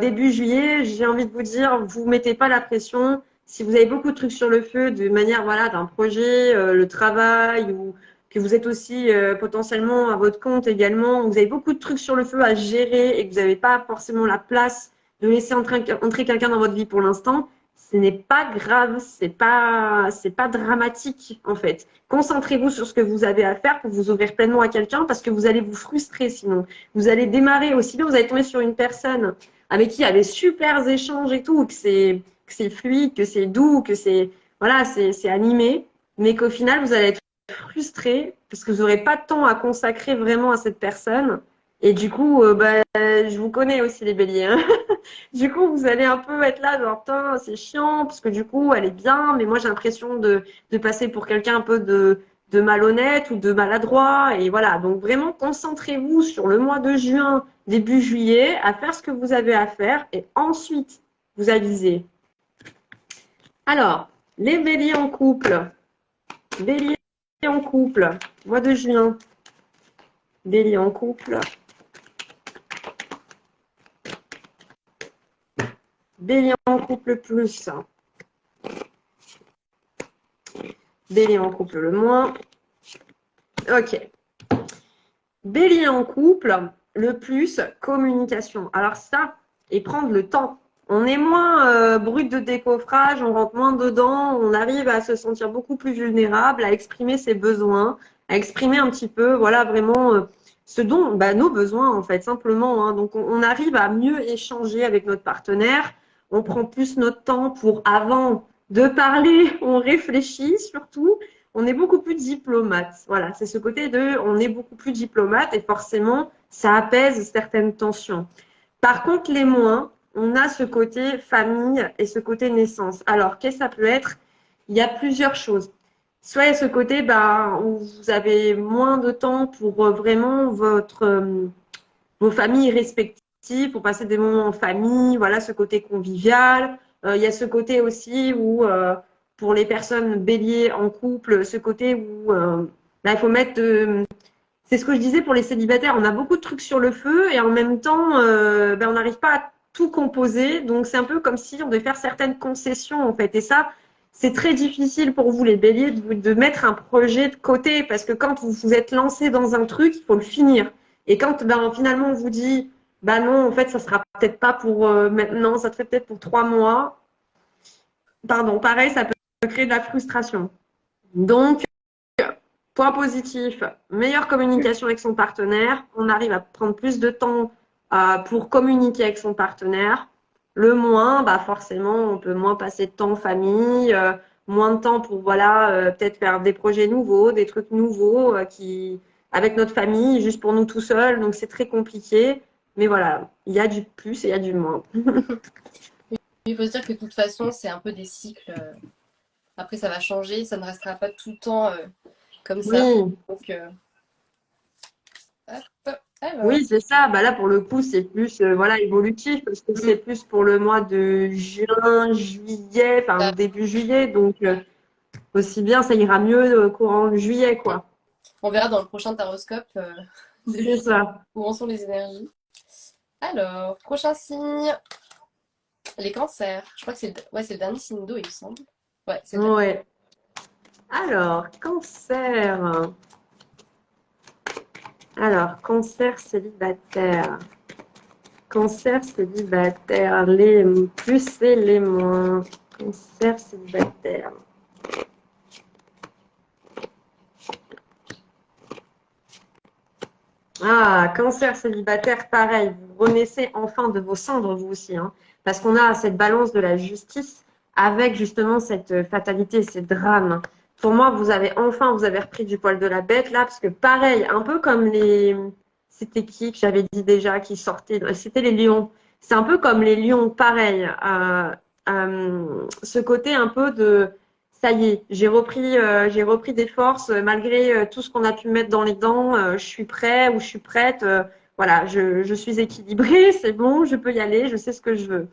[SPEAKER 1] début juillet, j'ai envie de vous dire, vous mettez pas la pression. Si vous avez beaucoup de trucs sur le feu, de manière voilà d'un projet, le travail ou que vous êtes aussi potentiellement à votre compte également, vous avez beaucoup de trucs sur le feu à gérer et que vous n'avez pas forcément la place de laisser entrer quelqu'un dans votre vie pour l'instant, ce n'est pas grave, c'est pas dramatique en fait. Concentrez-vous sur ce que vous avez à faire pour vous ouvrir pleinement à quelqu'un parce que vous allez vous frustrer sinon. Vous allez démarrer aussi bien, vous allez tomber sur une personne avec qui il y a des super échanges et tout, que c'est fluide, que c'est doux, que c'est voilà, c'est animé, mais qu'au final vous allez être frustré parce que vous n'aurez pas de temps à consacrer vraiment à cette personne. Et du coup, je vous connais aussi les béliers. Hein. Du coup, vous allez un peu être là, genre, c'est chiant, parce que du coup, elle est bien, mais moi, j'ai l'impression de passer pour quelqu'un un peu de malhonnête ou de maladroit. Et voilà, donc vraiment, concentrez-vous sur le mois de juin, début juillet, à faire ce que vous avez à faire, et ensuite, vous avisez. Alors, les béliers en couple. Bélier en couple, mois de juin. Bélier en couple. Bélier en couple plus. Bélier en couple le moins. Ok. Bélier en couple, le plus, communication. Alors ça, et prendre le temps. On est moins brut de décoffrage, on rentre moins dedans, on arrive à se sentir beaucoup plus vulnérable, à exprimer ses besoins, à exprimer un petit peu, voilà, vraiment ce dont, nos besoins en fait, simplement. Hein. Donc on arrive à mieux échanger avec notre partenaire, on prend plus notre temps pour avant de parler, on réfléchit surtout. On est beaucoup plus diplomate. Voilà, c'est ce côté de on est beaucoup plus diplomate et forcément, ça apaise certaines tensions. Par contre, les moins, on a ce côté famille et ce côté naissance. Alors, qu'est-ce que ça peut être? Il y a plusieurs choses. Soit il y a ce côté où vous avez moins de temps pour vraiment vos familles respectives, pour passer des moments en famille, voilà, ce côté convivial. Il y a ce côté aussi où pour les personnes béliers en couple, ce côté où il faut mettre c'est ce que je disais pour les célibataires, on a beaucoup de trucs sur le feu et en même temps, on n'arrive pas à tout composer. Donc, c'est un peu comme si on devait faire certaines concessions, en fait. Et ça, c'est très difficile pour vous, les béliers, de mettre un projet de côté parce que quand vous vous êtes lancé dans un truc, il faut le finir. Et quand ben, finalement on vous dit, bah non, en fait, ça sera peut-être pas pour maintenant, ça serait peut-être pour 3 mois. Pardon, pareil, ça peut créer de la frustration. Donc, point positif, meilleure communication avec son partenaire. On arrive à prendre plus de temps pour communiquer avec son partenaire. Le moins, bah forcément, on peut moins passer de temps en famille, moins de temps pour voilà, peut-être faire des projets nouveaux, des trucs nouveaux qui avec notre famille, juste pour nous tout seuls. Donc c'est très compliqué. Mais voilà, il y a du plus et il y a du moins.
[SPEAKER 2] Il faut se dire que de toute façon, c'est un peu des cycles. Après, ça va changer, ça ne restera pas tout le temps comme ça.
[SPEAKER 1] Oui,
[SPEAKER 2] Donc, hop, alors.
[SPEAKER 1] oui, c'est ça. Bah là, pour le coup, c'est plus voilà, évolutif parce que c'est
[SPEAKER 2] Mm.
[SPEAKER 1] plus pour le mois de juin, juillet, enfin début juillet. Donc, aussi bien, ça ira mieux courant juillet, quoi.
[SPEAKER 2] On verra dans le prochain taroscope de
[SPEAKER 1] C'est
[SPEAKER 2] juillet
[SPEAKER 1] ça.
[SPEAKER 2] où en sont les énergies. Alors, prochain signe, les cancers. Je crois que c'est ouais, c'est le dernier signe d'eau, il me semble. Ouais, c'est le dernier.
[SPEAKER 1] Ouais. Alors, cancer. Alors, cancer célibataire. Cancer célibataire. Les plus et les moins. Cancer célibataire. Ah, cancer célibataire, pareil. Vous renaissez enfin de vos cendres, vous aussi. Hein, parce qu'on a cette balance de la justice avec justement cette fatalité, ces drames. Pour moi, vous avez repris du poil de la bête là, parce que pareil, un peu comme les. C'était qui que j'avais dit déjà qui sortait? C'était les lions. C'est un peu comme les lions, pareil. Ce côté un peu de ça y est, j'ai repris des forces malgré tout ce qu'on a pu mettre dans les dents. Je suis prêt ou je suis prête. Voilà, je suis équilibrée, c'est bon, je peux y aller, je sais ce que je veux.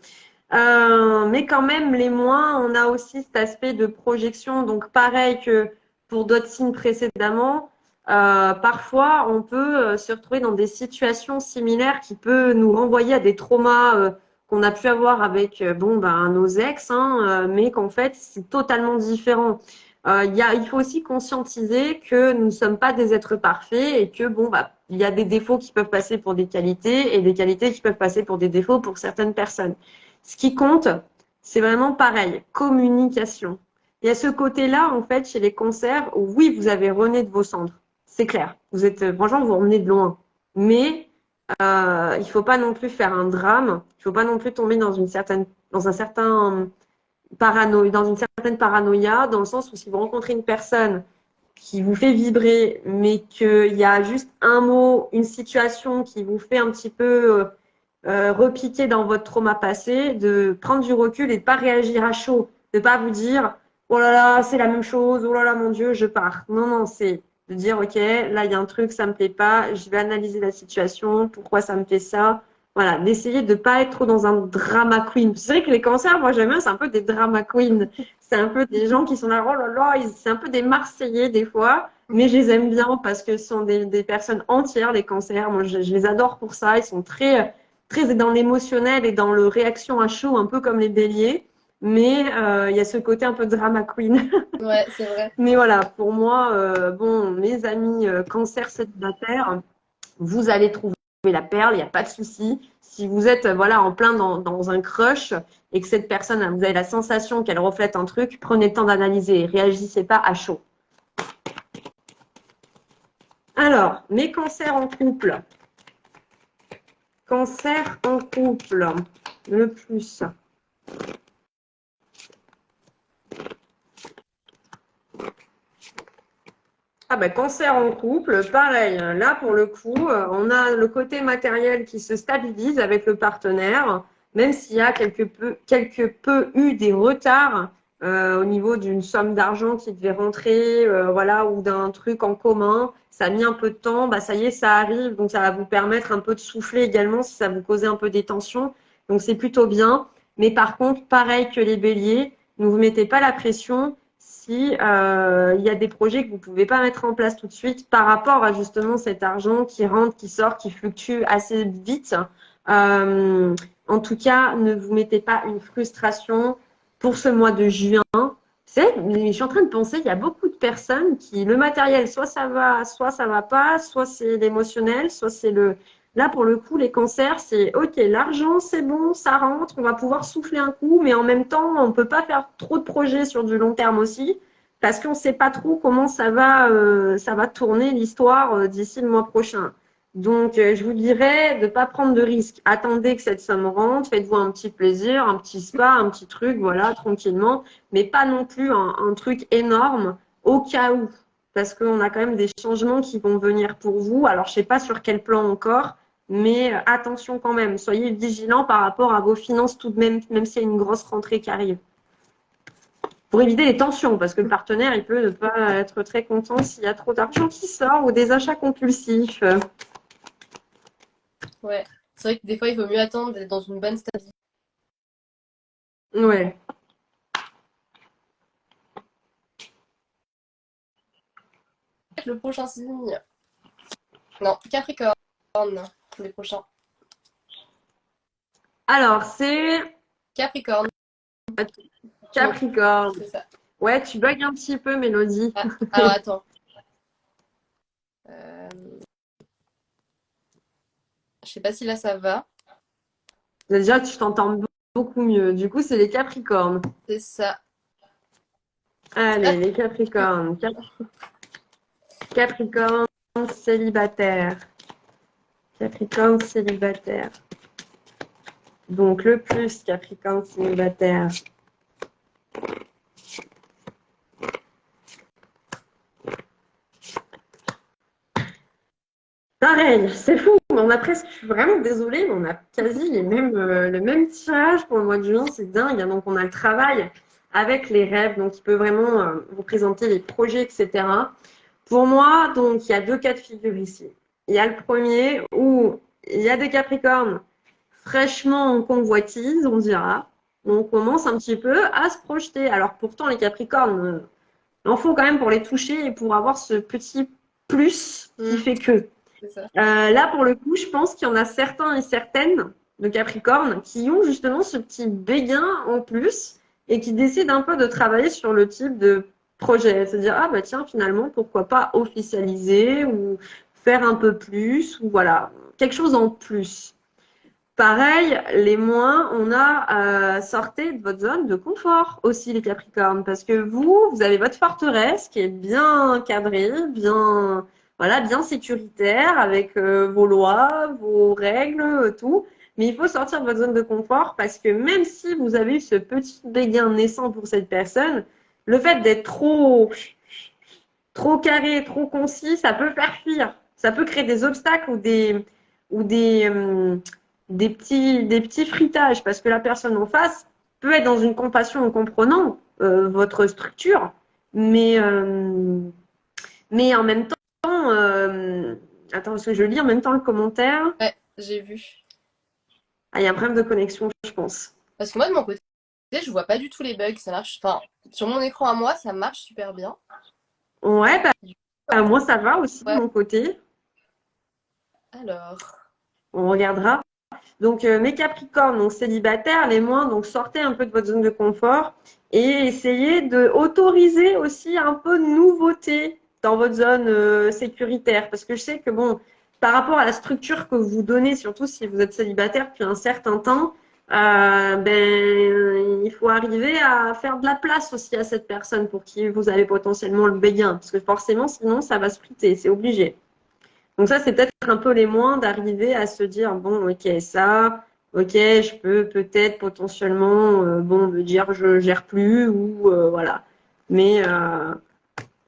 [SPEAKER 1] Mais quand même, les moins, on a aussi cet aspect de projection. Donc, pareil que pour d'autres signes précédemment, parfois, on peut se retrouver dans des situations similaires qui peuvent nous renvoyer à des traumas qu'on a pu avoir avec bon, ben, nos ex, hein, mais qu'en fait, c'est totalement différent. Il faut aussi conscientiser que nous ne sommes pas des êtres parfaits et que bon, bah, il y a des défauts qui peuvent passer pour des qualités et des qualités qui peuvent passer pour des défauts pour certaines personnes. Ce qui compte, c'est vraiment pareil, communication. Il y a ce côté-là, en fait, chez les cancers, où oui, vous avez rené de vos cendres. C'est clair. Vous êtes, franchement, vous revenez de loin. Mais il ne faut pas non plus faire un drame. Il ne faut pas non plus tomber dans un certain dans une certaine paranoïa, dans le sens où si vous rencontrez une personne qui vous fait vibrer, mais qu'il y a juste un mot, une situation qui vous fait un petit peu repiquer dans votre trauma passé, de prendre du recul et de pas réagir à chaud, de pas vous dire oh là là c'est la même chose, oh là là mon Dieu je pars. Non non, c'est de dire ok là il y a un truc ça me plaît pas, je vais analyser la situation, pourquoi ça me fait ça. Voilà, d'essayer de pas être trop dans un drama queen. C'est vrai que les cancers, moi j'aime bien, c'est un peu des drama queens. C'est un peu des gens qui sont là, oh là là, c'est un peu des Marseillais des fois, mais je les aime bien parce que ce sont des personnes entières, les cancers. Moi je les adore pour ça, ils sont très dans l'émotionnel et dans le réaction à chaud, un peu comme les béliers. Mais il y a ce côté un peu drama queen.
[SPEAKER 2] Ouais, c'est vrai.
[SPEAKER 1] Mais voilà, pour moi, bon, mes amis cancer célibataires, vous allez trouver la perle, il n'y a pas de souci. Si vous êtes voilà en plein dans un crush et que cette personne, vous avez la sensation qu'elle reflète un truc, prenez le temps d'analyser, réagissez pas à chaud. Alors, mes cancers en couple. Cancer en couple, le plus. Ah ben, cancer en couple, pareil. Là, pour le coup, on a le côté matériel qui se stabilise avec le partenaire, même s'il y a quelque peu eu des retards au niveau d'une somme d'argent qui devait rentrer, voilà, ou d'un truc en commun. Ça a mis un peu de temps, bah ça y est, ça arrive, donc ça va vous permettre un peu de souffler également si ça vous causait un peu des tensions. Donc c'est plutôt bien. Mais par contre, pareil que les béliers, ne vous mettez pas la pression si il y a des projets que vous ne pouvez pas mettre en place tout de suite par rapport à justement cet argent qui rentre, qui sort, qui fluctue assez vite. En tout cas, ne vous mettez pas une frustration pour ce mois de juin. Mais je suis en train de penser, il y a beaucoup de personnes qui, le matériel, soit ça va pas, soit c'est l'émotionnel, soit c'est le. Là, pour le coup, les cancers, c'est OK, l'argent, c'est bon, ça rentre, on va pouvoir souffler un coup, mais en même temps, on peut pas faire trop de projets sur du long terme aussi, parce qu'on sait pas trop comment ça va tourner l'histoire d'ici le mois prochain. Donc, je vous dirais de ne pas prendre de risques. Attendez que cette somme rentre, faites-vous un petit plaisir, un petit spa, un petit truc, voilà, tranquillement, mais pas non plus un truc énorme au cas où, parce qu'on a quand même des changements qui vont venir pour vous. Alors, je ne sais pas sur quel plan encore, mais attention quand même, soyez vigilants par rapport à vos finances tout de même, même s'il y a une grosse rentrée qui arrive. Pour éviter les tensions, parce que le partenaire, il peut ne pas être très content s'il y a trop d'argent qui sort ou des achats compulsifs.
[SPEAKER 2] Ouais, c'est vrai que des fois, il vaut mieux attendre d'être dans une bonne stabilité.
[SPEAKER 1] Ouais.
[SPEAKER 2] Le prochain signe. Non, Capricorne, les prochains.
[SPEAKER 1] Alors, c'est
[SPEAKER 2] Capricorne.
[SPEAKER 1] Capricorne.
[SPEAKER 2] C'est ça.
[SPEAKER 1] Ouais, tu bugs un petit peu, Mélodie.
[SPEAKER 2] Ah, alors attends. Je sais pas si là ça va.
[SPEAKER 1] Déjà, tu t'entends beaucoup mieux. Du coup, c'est les Capricornes.
[SPEAKER 2] C'est ça.
[SPEAKER 1] Allez, les Capricornes. Capricorne célibataire. Capricorne célibataire. Donc, le plus Capricorne célibataire. Pareil, c'est fou. On a presque, je suis vraiment désolée, mais on a quasi le même tirage pour le mois de juin. C'est dingue. Donc, on a le travail avec les rêves. Donc, il peut vraiment représenter les projets, etc. Pour moi, donc, il y a deux cas de figure ici. Il y a le premier où il y a des Capricornes fraîchement en convoitise, on dira. On commence un petit peu à se projeter. Alors, pourtant, les Capricornes, il en faut quand même pour les toucher et pour avoir ce petit plus qui fait que.
[SPEAKER 2] Ça.
[SPEAKER 1] Là, pour le coup, je pense qu'il y en a certains et certaines de Capricorne qui ont justement ce petit béguin en plus et qui décident un peu de travailler sur le type de projet. C'est-à-dire, ah bah tiens, finalement, pourquoi pas officialiser ou faire un peu plus ou voilà, quelque chose en plus. Pareil, les moins, on a sortez de votre zone de confort aussi, les Capricornes, parce que vous avez votre forteresse qui est bien cadrée, bien, voilà, bien sécuritaire, avec vos lois, vos règles, tout. Mais il faut sortir de votre zone de confort parce que même si vous avez eu ce petit béguin naissant pour cette personne, le fait d'être trop carré, trop concis, ça peut faire fuir. Ça peut créer des obstacles ou des petits fritages parce que la personne en face peut être dans une compassion en comprenant votre structure, mais, mais en même temps, attends, parce que je lis en même temps le commentaire.
[SPEAKER 2] Ouais, j'ai vu.
[SPEAKER 1] Ah, il y a un problème de connexion, je pense.
[SPEAKER 2] Parce que moi, de mon côté, je vois pas du tout les bugs. Ça marche. Enfin, sur mon écran à moi, ça marche super bien.
[SPEAKER 1] Ouais, moi ça va aussi de mon côté.
[SPEAKER 2] Alors.
[SPEAKER 1] On regardera. Donc, mes Capricornes, donc célibataires, les moins, donc sortez un peu de votre zone de confort et essayez de autoriser aussi un peu de nouveauté dans votre zone sécuritaire. Parce que je sais que, bon, par rapport à la structure que vous donnez, surtout si vous êtes célibataire depuis un certain temps, il faut arriver à faire de la place aussi à cette personne pour qui vous avez potentiellement le béguin. Parce que forcément, sinon, ça va se friter, c'est obligé. Donc ça, c'est peut-être un peu les moins d'arriver à se dire, bon, ok, ça, ok, je peux peut-être potentiellement, bon, me dire je gère plus ou voilà. Mais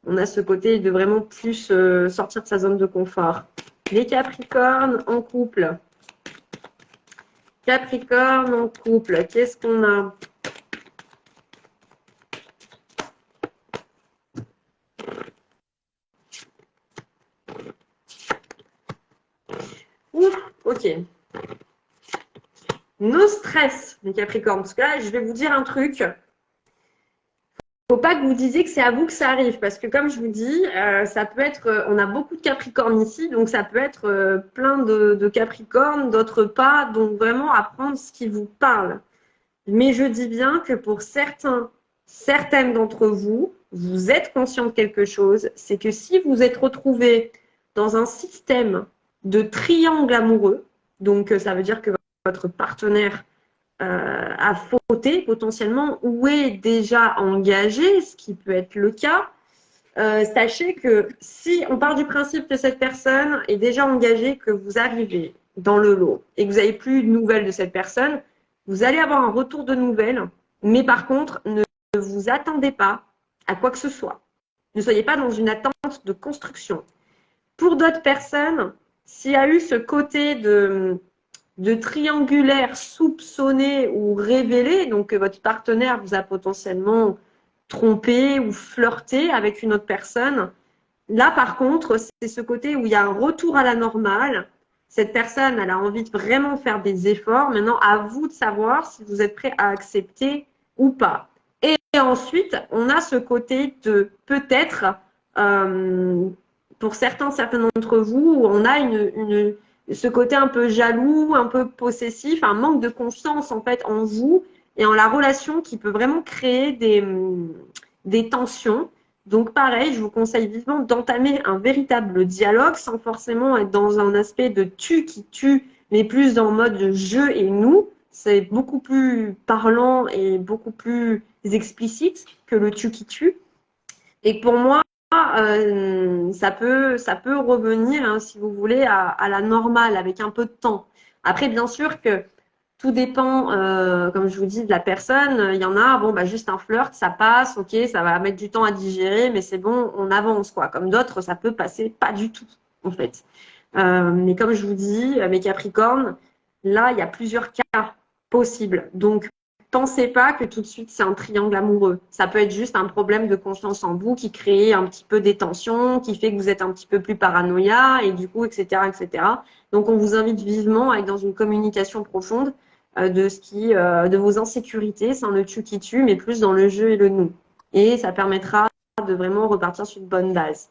[SPEAKER 1] on a ce côté de vraiment plus sortir de sa zone de confort. Les Capricornes en couple. Capricorne en couple, qu'est-ce qu'on a? Ouf, ok. No stress, les Capricornes. Parce que là, je vais vous dire un truc. Faut pas que vous disiez que c'est à vous que ça arrive, parce que comme je vous dis, ça peut être, on a beaucoup de Capricornes ici, donc ça peut être plein de Capricornes, d'autres pas, donc vraiment apprendre ce qui vous parle. Mais je dis bien que pour certains certaines d'entre vous, vous êtes conscient de quelque chose, c'est que si vous êtes retrouvé dans un système de triangle amoureux, donc ça veut dire que votre partenaire a fauté potentiellement ou est déjà engagé, ce qui peut être le cas, sachez que si on part du principe que cette personne est déjà engagée, que vous arrivez dans le lot et que vous n'avez plus de nouvelles de cette personne, vous allez avoir un retour de nouvelles, mais par contre, ne vous attendez pas à quoi que ce soit. Ne soyez pas dans une attente de construction. Pour d'autres personnes, s'il y a eu ce côté de triangulaire soupçonné ou révélé, donc que votre partenaire vous a potentiellement trompé ou flirté avec une autre personne, là par contre, c'est ce côté où il y a un retour à la normale. Cette personne, elle a envie de vraiment faire des efforts. Maintenant, à vous de savoir si vous êtes prêt à accepter ou pas. Et ensuite, on a ce côté de peut-être, pour certains d'entre vous, où on a ce côté un peu jaloux, un peu possessif, un manque de confiance en fait en vous et en la relation qui peut vraiment créer des tensions. Donc pareil, je vous conseille vivement d'entamer un véritable dialogue sans forcément être dans un aspect de tu qui tue, mais plus dans le mode je et nous. C'est beaucoup plus parlant et beaucoup plus explicite que le tu qui tue. Et pour moi, ça peut revenir, hein, si vous voulez, à la normale avec un peu de temps. Après, bien sûr que tout dépend, comme je vous dis, de la personne. Il y en a, bon, bah, juste un flirt, ça passe, ok, ça va mettre du temps à digérer, mais c'est bon, on avance, quoi. Comme d'autres, ça peut passer pas du tout, en fait. Mais comme je vous dis, mes Capricornes, là, il y a plusieurs cas possibles. Donc, pensez pas que tout de suite c'est un triangle amoureux. Ça peut être juste un problème de confiance en vous qui crée un petit peu des tensions, qui fait que vous êtes un petit peu plus paranoïa et du coup, etc., etc. Donc, on vous invite vivement à être dans une communication profonde de vos insécurités, sans le tu qui tue, mais plus dans le je et le nous. Et ça permettra de vraiment repartir sur une bonne base.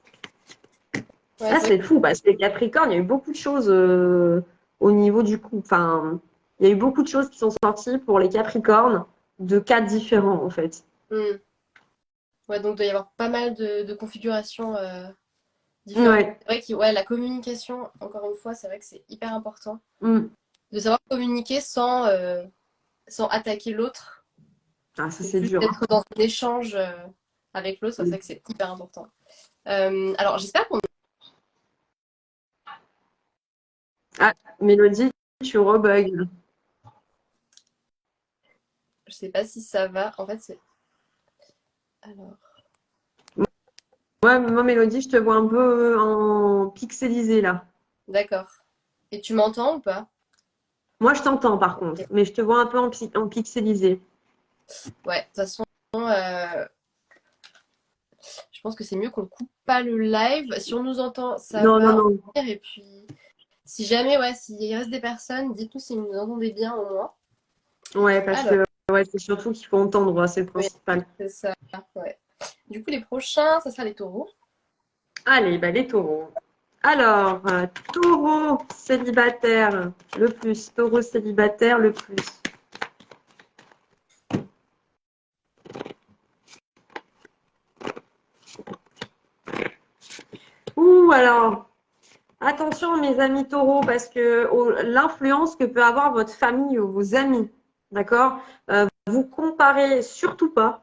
[SPEAKER 2] Ouais,
[SPEAKER 1] Là,
[SPEAKER 2] c'est vrai.
[SPEAKER 1] c'est fou, parce que les Capricornes, il y a eu beaucoup de choses au niveau du coup. Enfin, il y a eu beaucoup de choses qui sont sorties pour les Capricornes de cas différents, en fait.
[SPEAKER 2] Hmm. Ouais, donc il doit y avoir pas mal de configurations différentes.
[SPEAKER 1] Ouais.
[SPEAKER 2] C'est vrai que ouais, la communication, encore une fois, c'est vrai que c'est hyper important
[SPEAKER 1] Mm.
[SPEAKER 2] de savoir communiquer sans attaquer l'autre,
[SPEAKER 1] Ah, ça,
[SPEAKER 2] mais
[SPEAKER 1] c'est
[SPEAKER 2] plus
[SPEAKER 1] dur.
[SPEAKER 2] d'être dans un échange avec l'autre. C'est
[SPEAKER 1] Mm.
[SPEAKER 2] vrai que c'est hyper important. Alors, j'espère qu'on...
[SPEAKER 1] Ah, Mélodie, tu rebugs.
[SPEAKER 2] Je sais pas si ça va. En fait, c'est... Alors,
[SPEAKER 1] Moi, Mélodie, je te vois un peu en pixelisé, là.
[SPEAKER 2] d'accord. Et tu m'entends ou pas?
[SPEAKER 1] Moi, je t'entends, par contre, mais je te vois un peu en pixelisé.
[SPEAKER 2] Ouais, de toute façon, je pense que c'est mieux qu'on coupe pas le live. Si on nous entend, ça
[SPEAKER 1] Non, non,
[SPEAKER 2] va.
[SPEAKER 1] non.
[SPEAKER 2] Et puis, si jamais, ouais, s'il reste des personnes, dites-nous si vous nous entendez bien au moins.
[SPEAKER 1] Ouais, parce
[SPEAKER 2] Alors,
[SPEAKER 1] que ouais, c'est surtout qu'il faut entendre, c'est le
[SPEAKER 2] oui,
[SPEAKER 1] principal.
[SPEAKER 2] c'est ça. Ouais. Du coup, les prochains, ça sera les taureaux.
[SPEAKER 1] Allez, bah, les taureaux. Alors, taureau célibataire le plus, taureau célibataire le plus. Ouh, alors, attention mes amis taureaux, parce que l'influence que peut avoir votre famille ou vos amis, d'accord? Vous comparez surtout pas,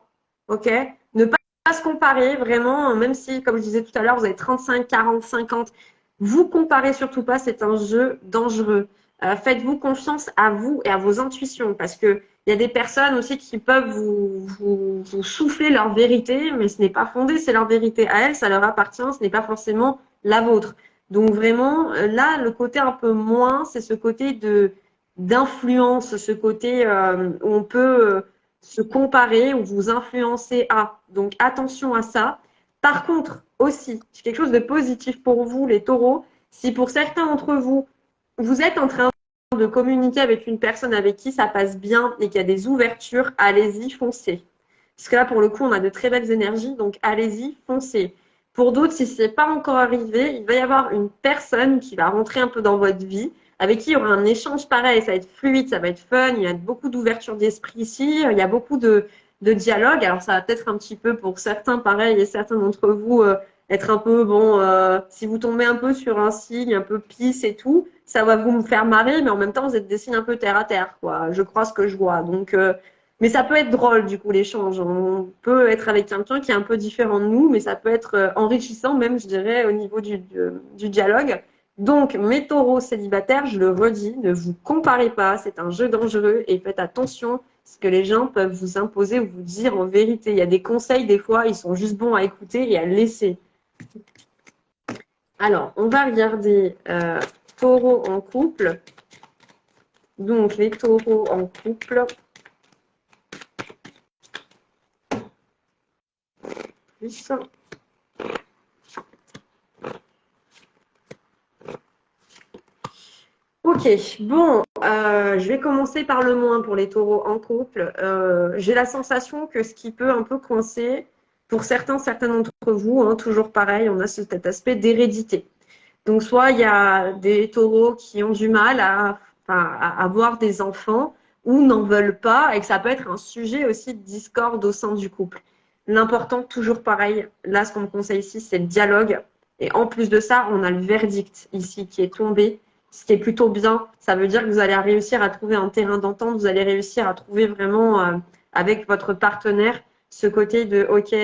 [SPEAKER 1] ok? Ne pas se comparer vraiment, même si, comme je disais tout à l'heure, vous avez 35, 40, 50. Vous comparez surtout pas, c'est un jeu dangereux. Faites-vous confiance à vous et à vos intuitions, parce que il y a des personnes aussi qui peuvent vous souffler leur vérité, mais ce n'est pas fondé, c'est leur vérité à elles, ça leur appartient, ce n'est pas forcément la vôtre. Donc vraiment, là, le côté un peu moins, c'est ce côté d'influence, ce côté où on peut se comparer ou vous influencer à. Donc attention à ça. Par contre, aussi, c'est quelque chose de positif pour vous, les taureaux. Si pour certains d'entre vous, vous êtes en train de communiquer avec une personne avec qui ça passe bien et qu'il y a des ouvertures, allez-y, foncez. Parce que là, pour le coup, on a de très belles énergies, donc allez-y, foncez. Pour d'autres, si ce n'est pas encore arrivé, il va y avoir une personne qui va rentrer un peu dans votre vie, avec qui il y aura un échange pareil, ça va être fluide, ça va être fun, il y a beaucoup d'ouverture d'esprit ici, il y a beaucoup de dialogue. Alors, ça va peut-être un petit peu pour certains, pareil, et certains d'entre vous, être un peu, bon, si vous tombez un peu sur un signe un peu pisse et tout, ça va vous me faire marrer, mais en même temps, vous êtes des signes un peu terre à terre, quoi. Je crois ce que je vois. Donc, mais ça peut être drôle, du coup, l'échange. On peut être avec quelqu'un qui est un peu différent de nous, mais ça peut être enrichissant, même, je dirais, au niveau du dialogue. Donc, mes taureaux célibataires, je le redis, ne vous comparez pas, c'est un jeu dangereux et faites attention ce que les gens peuvent vous imposer ou vous dire en vérité. Il y a des conseils, des fois, ils sont juste bons à écouter et à laisser. Alors, on va regarder taureaux en couple. Donc, les taureaux en couple. Plus. Ok, bon, je vais commencer par le moins pour les taureaux en couple. J'ai la sensation que ce qui peut un peu coincer, pour certains d'entre vous, hein, toujours pareil, on a cet aspect d'hérédité. Donc, soit il y a des taureaux qui ont du mal à avoir des enfants ou n'en veulent pas, et que ça peut être un sujet aussi de discorde au sein du couple. L'important, toujours pareil, là, ce qu'on me conseille ici, c'est le dialogue. Et en plus de ça, on a le verdict ici qui est tombé, ce qui est plutôt bien. Ça veut dire que vous allez réussir à trouver un terrain d'entente, vous allez réussir à trouver vraiment avec votre partenaire ce côté de OK,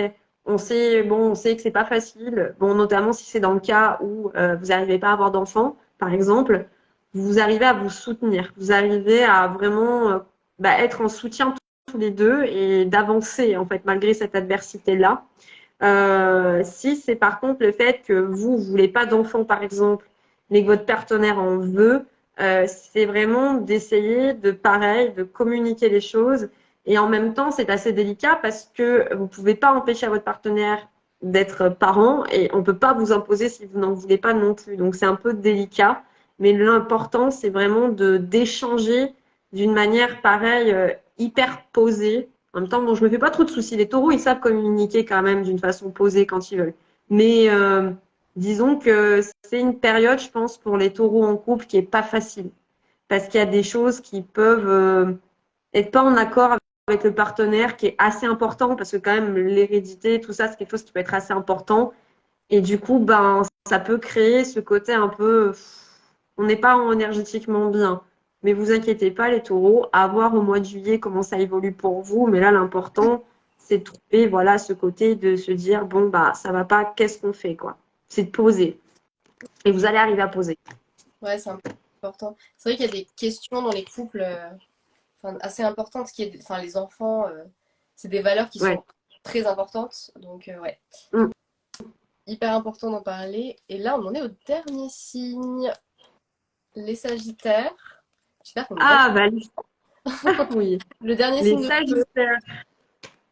[SPEAKER 1] on sait que c'est pas facile. Bon, notamment si c'est dans le cas où vous n'arrivez pas à avoir d'enfants, par exemple, vous arrivez à vous soutenir. Vous arrivez à vraiment être en soutien tous les deux et d'avancer, en fait, malgré cette adversité-là. Si c'est par contre le fait que vous voulez pas d'enfants, par exemple, mais que votre partenaire en veut, c'est vraiment d'essayer de, pareil, de communiquer les choses. Et en même temps, c'est assez délicat parce que vous pouvez pas empêcher à votre partenaire d'être parent et on peut pas vous imposer si vous n'en voulez pas non plus. Donc, c'est un peu délicat. Mais l'important, c'est vraiment d'échanger d'une manière pareille, hyper posée. En même temps, bon, je me fais pas trop de soucis. Les taureaux, ils savent communiquer quand même d'une façon posée quand ils veulent. Mais disons que c'est une période, je pense, pour les taureaux en couple qui est pas facile. Parce qu'il y a des choses qui peuvent être pas en accord avec le partenaire, qui est assez important, parce que quand même, l'hérédité, tout ça, c'est quelque chose qui peut être assez important. Et du coup, ben, ça peut créer ce côté un peu, on n'est pas énergétiquement bien. Mais vous inquiétez pas, les taureaux, à voir au mois de juillet comment ça évolue pour vous. Mais là, l'important, c'est de trouver, voilà, ce côté de se dire, bon, bah, ça va pas, qu'est-ce qu'on fait, quoi. C'est de poser. Et vous allez arriver à poser.
[SPEAKER 2] Ouais, c'est important. C'est vrai qu'il y a des questions dans les couples assez importantes, enfin, les enfants, c'est des valeurs qui
[SPEAKER 1] Ouais.
[SPEAKER 2] sont très importantes. Donc, ouais,
[SPEAKER 1] Mm.
[SPEAKER 2] hyper important d'en parler. Et là, on en est au dernier signe, les Sagittaires. J'espère qu'on est
[SPEAKER 1] Ah,
[SPEAKER 2] d'accord.
[SPEAKER 1] bah, oui.
[SPEAKER 2] Le dernier
[SPEAKER 1] Les
[SPEAKER 2] signe de feu.
[SPEAKER 1] Sagittaires.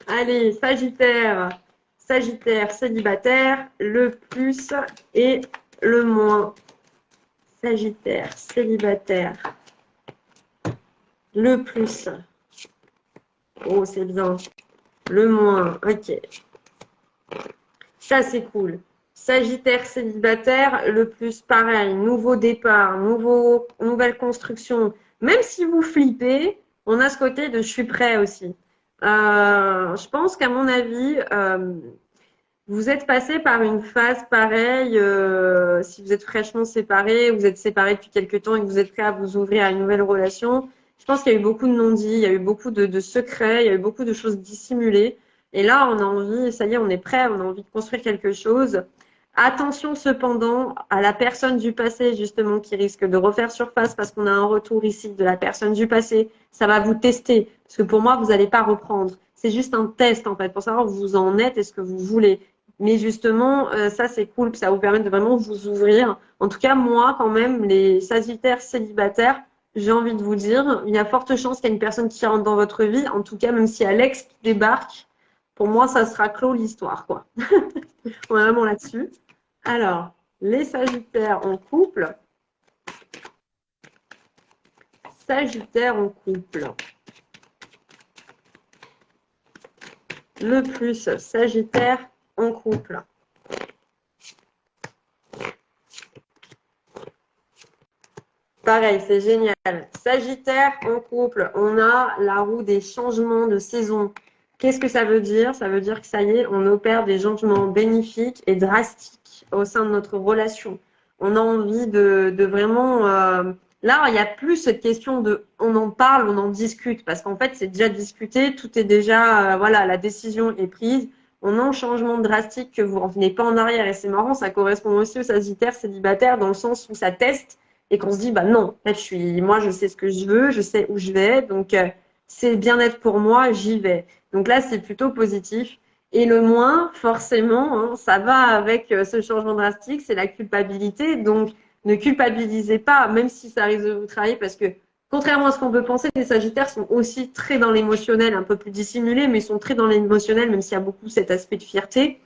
[SPEAKER 1] Allez, Sagittaire. Sagittaire célibataire, le plus et le moins. Sagittaire célibataire, le plus. Oh, c'est bien. Le moins, ok. Ça, c'est cool. Sagittaire célibataire, le plus pareil. Nouveau départ, nouvelle construction. Même si vous flippez, on a ce côté de je suis prêt aussi. Je pense qu'à mon avis, vous êtes passé par une phase pareille, si vous êtes fraîchement séparés, vous êtes séparés depuis quelque temps et que vous êtes prêt à vous ouvrir à une nouvelle relation. Je pense qu'il y a eu beaucoup de non-dits, il y a eu beaucoup de secrets, il y a eu beaucoup de choses dissimulées. Et là, on a envie, ça y est, on est prêt, on a envie de construire quelque chose. Attention cependant à la personne du passé, justement, qui risque de refaire surface parce qu'on a un retour ici de la personne du passé. Ça va vous tester. Parce que pour moi, vous n'allez pas reprendre. C'est juste un test, en fait, pour savoir où vous en êtes et ce que vous voulez. Mais justement, ça, c'est cool. Ça va vous permettre de vraiment vous ouvrir. En tout cas, moi, quand même, les sagittaires célibataires, j'ai envie de vous dire, il y a forte chance qu'il y ait une personne qui rentre dans votre vie. En tout cas, même si Alex qui débarque, pour moi, ça sera clos l'histoire, quoi. On est vraiment là-dessus. Alors, les sagittaires en couple. Sagittaire en couple. Le plus sagittaire en couple. Pareil, c'est génial. Sagittaire en couple, on a la roue des changements de saison. Qu'est-ce que ça veut dire? Ça veut dire que ça y est, on opère des changements bénéfiques et drastiques au sein de notre relation. On a envie de vraiment... là, il n'y a plus cette question de on en parle, on en discute, parce qu'en fait, c'est déjà discuté, tout est déjà... voilà, la décision est prise. On a un changement drastique que vous ne revenez pas en arrière. Et c'est marrant, ça correspond aussi aux Sagittaires célibataires dans le sens où ça teste et qu'on se dit, bah non, en fait, moi, je sais ce que je veux, je sais où je vais, donc c'est bien-être pour moi, j'y vais. Donc là, c'est plutôt positif. Et le moins, forcément, hein, ça va avec ce changement drastique, c'est la culpabilité. Donc, ne culpabilisez pas, même si ça risque de vous travailler, parce que contrairement à ce qu'on peut penser, les Sagittaires sont aussi très dans l'émotionnel, un peu plus dissimulés, mais ils sont très dans l'émotionnel, même s'il y a beaucoup cet aspect de fierté.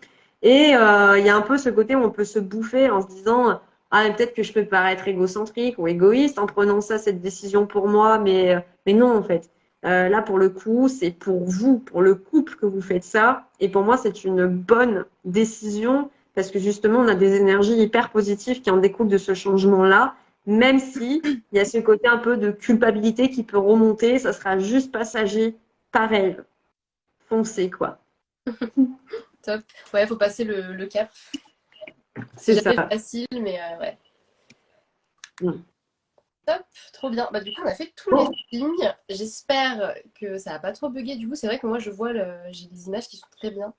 [SPEAKER 1] Et il y a un peu ce côté où on peut se bouffer en se disant, ah, peut-être que je peux paraître égocentrique ou égoïste en prenant ça, cette décision pour moi, mais non, en fait. Là, pour le coup, c'est pour vous, pour le couple que vous faites ça. Et pour moi, c'est une bonne décision parce que justement, on a des énergies hyper positives qui en découlent de ce changement-là. Même si il y a ce côté un peu de culpabilité qui peut remonter, ça sera juste passager. Pareil, foncez quoi.
[SPEAKER 2] Top. Ouais, faut passer le cap. C'est
[SPEAKER 1] C'est
[SPEAKER 2] jamais
[SPEAKER 1] ça.
[SPEAKER 2] facile, mais ouais.
[SPEAKER 1] Mm.
[SPEAKER 2] Top, trop bien. Bah, du coup, on a fait tous les
[SPEAKER 1] Bon,
[SPEAKER 2] signes. J'espère que ça n'a pas trop bugué. Du coup, c'est vrai que moi, j'ai des images qui sont très bien.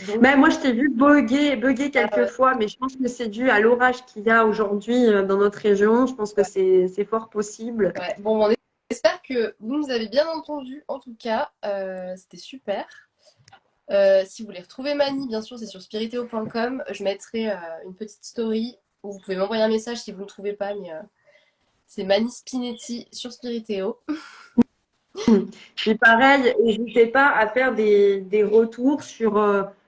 [SPEAKER 2] Donc,
[SPEAKER 1] ben, moi, je t'ai vu bugger quelques
[SPEAKER 2] ouais.
[SPEAKER 1] fois, mais je pense que c'est dû à l'orage qu'il y a aujourd'hui dans notre région. Je pense que c'est fort possible.
[SPEAKER 2] Ouais. Bon, on espère que vous nous avez bien entendu. En tout cas, c'était super. Si vous voulez retrouver Mani, bien sûr, c'est sur spiriteo.com. Je mettrai une petite story où vous pouvez m'envoyer un message si vous ne le trouvez pas, mais c'est Mani Spinetti sur Spiriteo.
[SPEAKER 1] Puis pareil, n'hésitez pas à faire des retours sur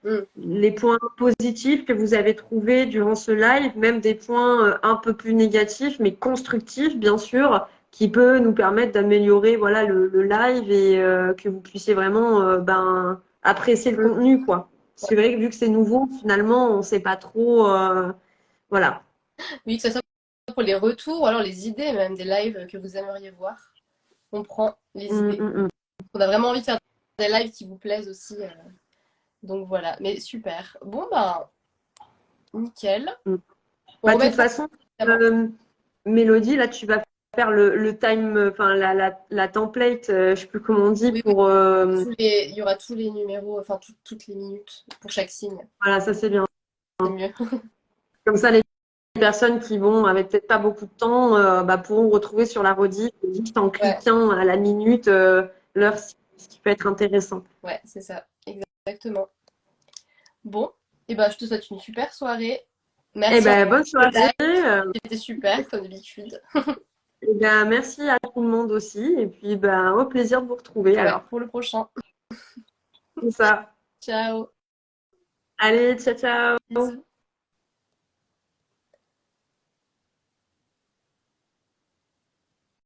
[SPEAKER 2] Mm.
[SPEAKER 1] les points positifs que vous avez trouvés durant ce live, même des points un peu plus négatifs, mais constructifs, bien sûr, qui peut nous permettre d'améliorer voilà, le live et que vous puissiez vraiment apprécier le
[SPEAKER 2] Mm.
[SPEAKER 1] contenu, quoi. C'est vrai que vu que c'est nouveau, finalement, on ne sait pas trop. Voilà.
[SPEAKER 2] Oui, que ce soit pour les retours ou alors les idées même des lives que vous aimeriez voir. On prend les
[SPEAKER 1] Mm,
[SPEAKER 2] idées.
[SPEAKER 1] mm, mm.
[SPEAKER 2] On a vraiment envie de faire des lives qui vous plaisent aussi. Donc voilà, mais super. Bon, ben, nickel.
[SPEAKER 1] Mm.
[SPEAKER 2] On
[SPEAKER 1] Bah, de toute
[SPEAKER 2] remettra
[SPEAKER 1] façon,
[SPEAKER 2] évidemment.
[SPEAKER 1] euh, Mélodie, là, tu vas faire le time, enfin la template, je sais plus comment on dit,
[SPEAKER 2] Oui, oui,
[SPEAKER 1] pour
[SPEAKER 2] il y aura tous les numéros, enfin toutes les minutes pour chaque signe.
[SPEAKER 1] voilà, ça c'est bien.
[SPEAKER 2] C'est mieux.
[SPEAKER 1] Comme ça, les personnes qui vont avec peut-être pas beaucoup de temps, pourront retrouver sur la rediff juste en
[SPEAKER 2] Ouais,
[SPEAKER 1] cliquant à la minute leur site, ce qui peut être intéressant.
[SPEAKER 2] ouais, c'est ça. Exactement. Bon, et ben je te souhaite une super soirée.
[SPEAKER 1] Eh
[SPEAKER 2] Merci
[SPEAKER 1] ben, bonne
[SPEAKER 2] pour le
[SPEAKER 1] soirée.
[SPEAKER 2] live, c'était super comme d'habitude.
[SPEAKER 1] Eh ben, merci à tout le monde aussi. Et puis, ben, au plaisir de vous retrouver
[SPEAKER 2] Ouais,
[SPEAKER 1] alors.
[SPEAKER 2] pour le prochain.
[SPEAKER 1] C'est ça.
[SPEAKER 2] Ciao.
[SPEAKER 1] Allez, ciao, ciao.
[SPEAKER 2] Bisous.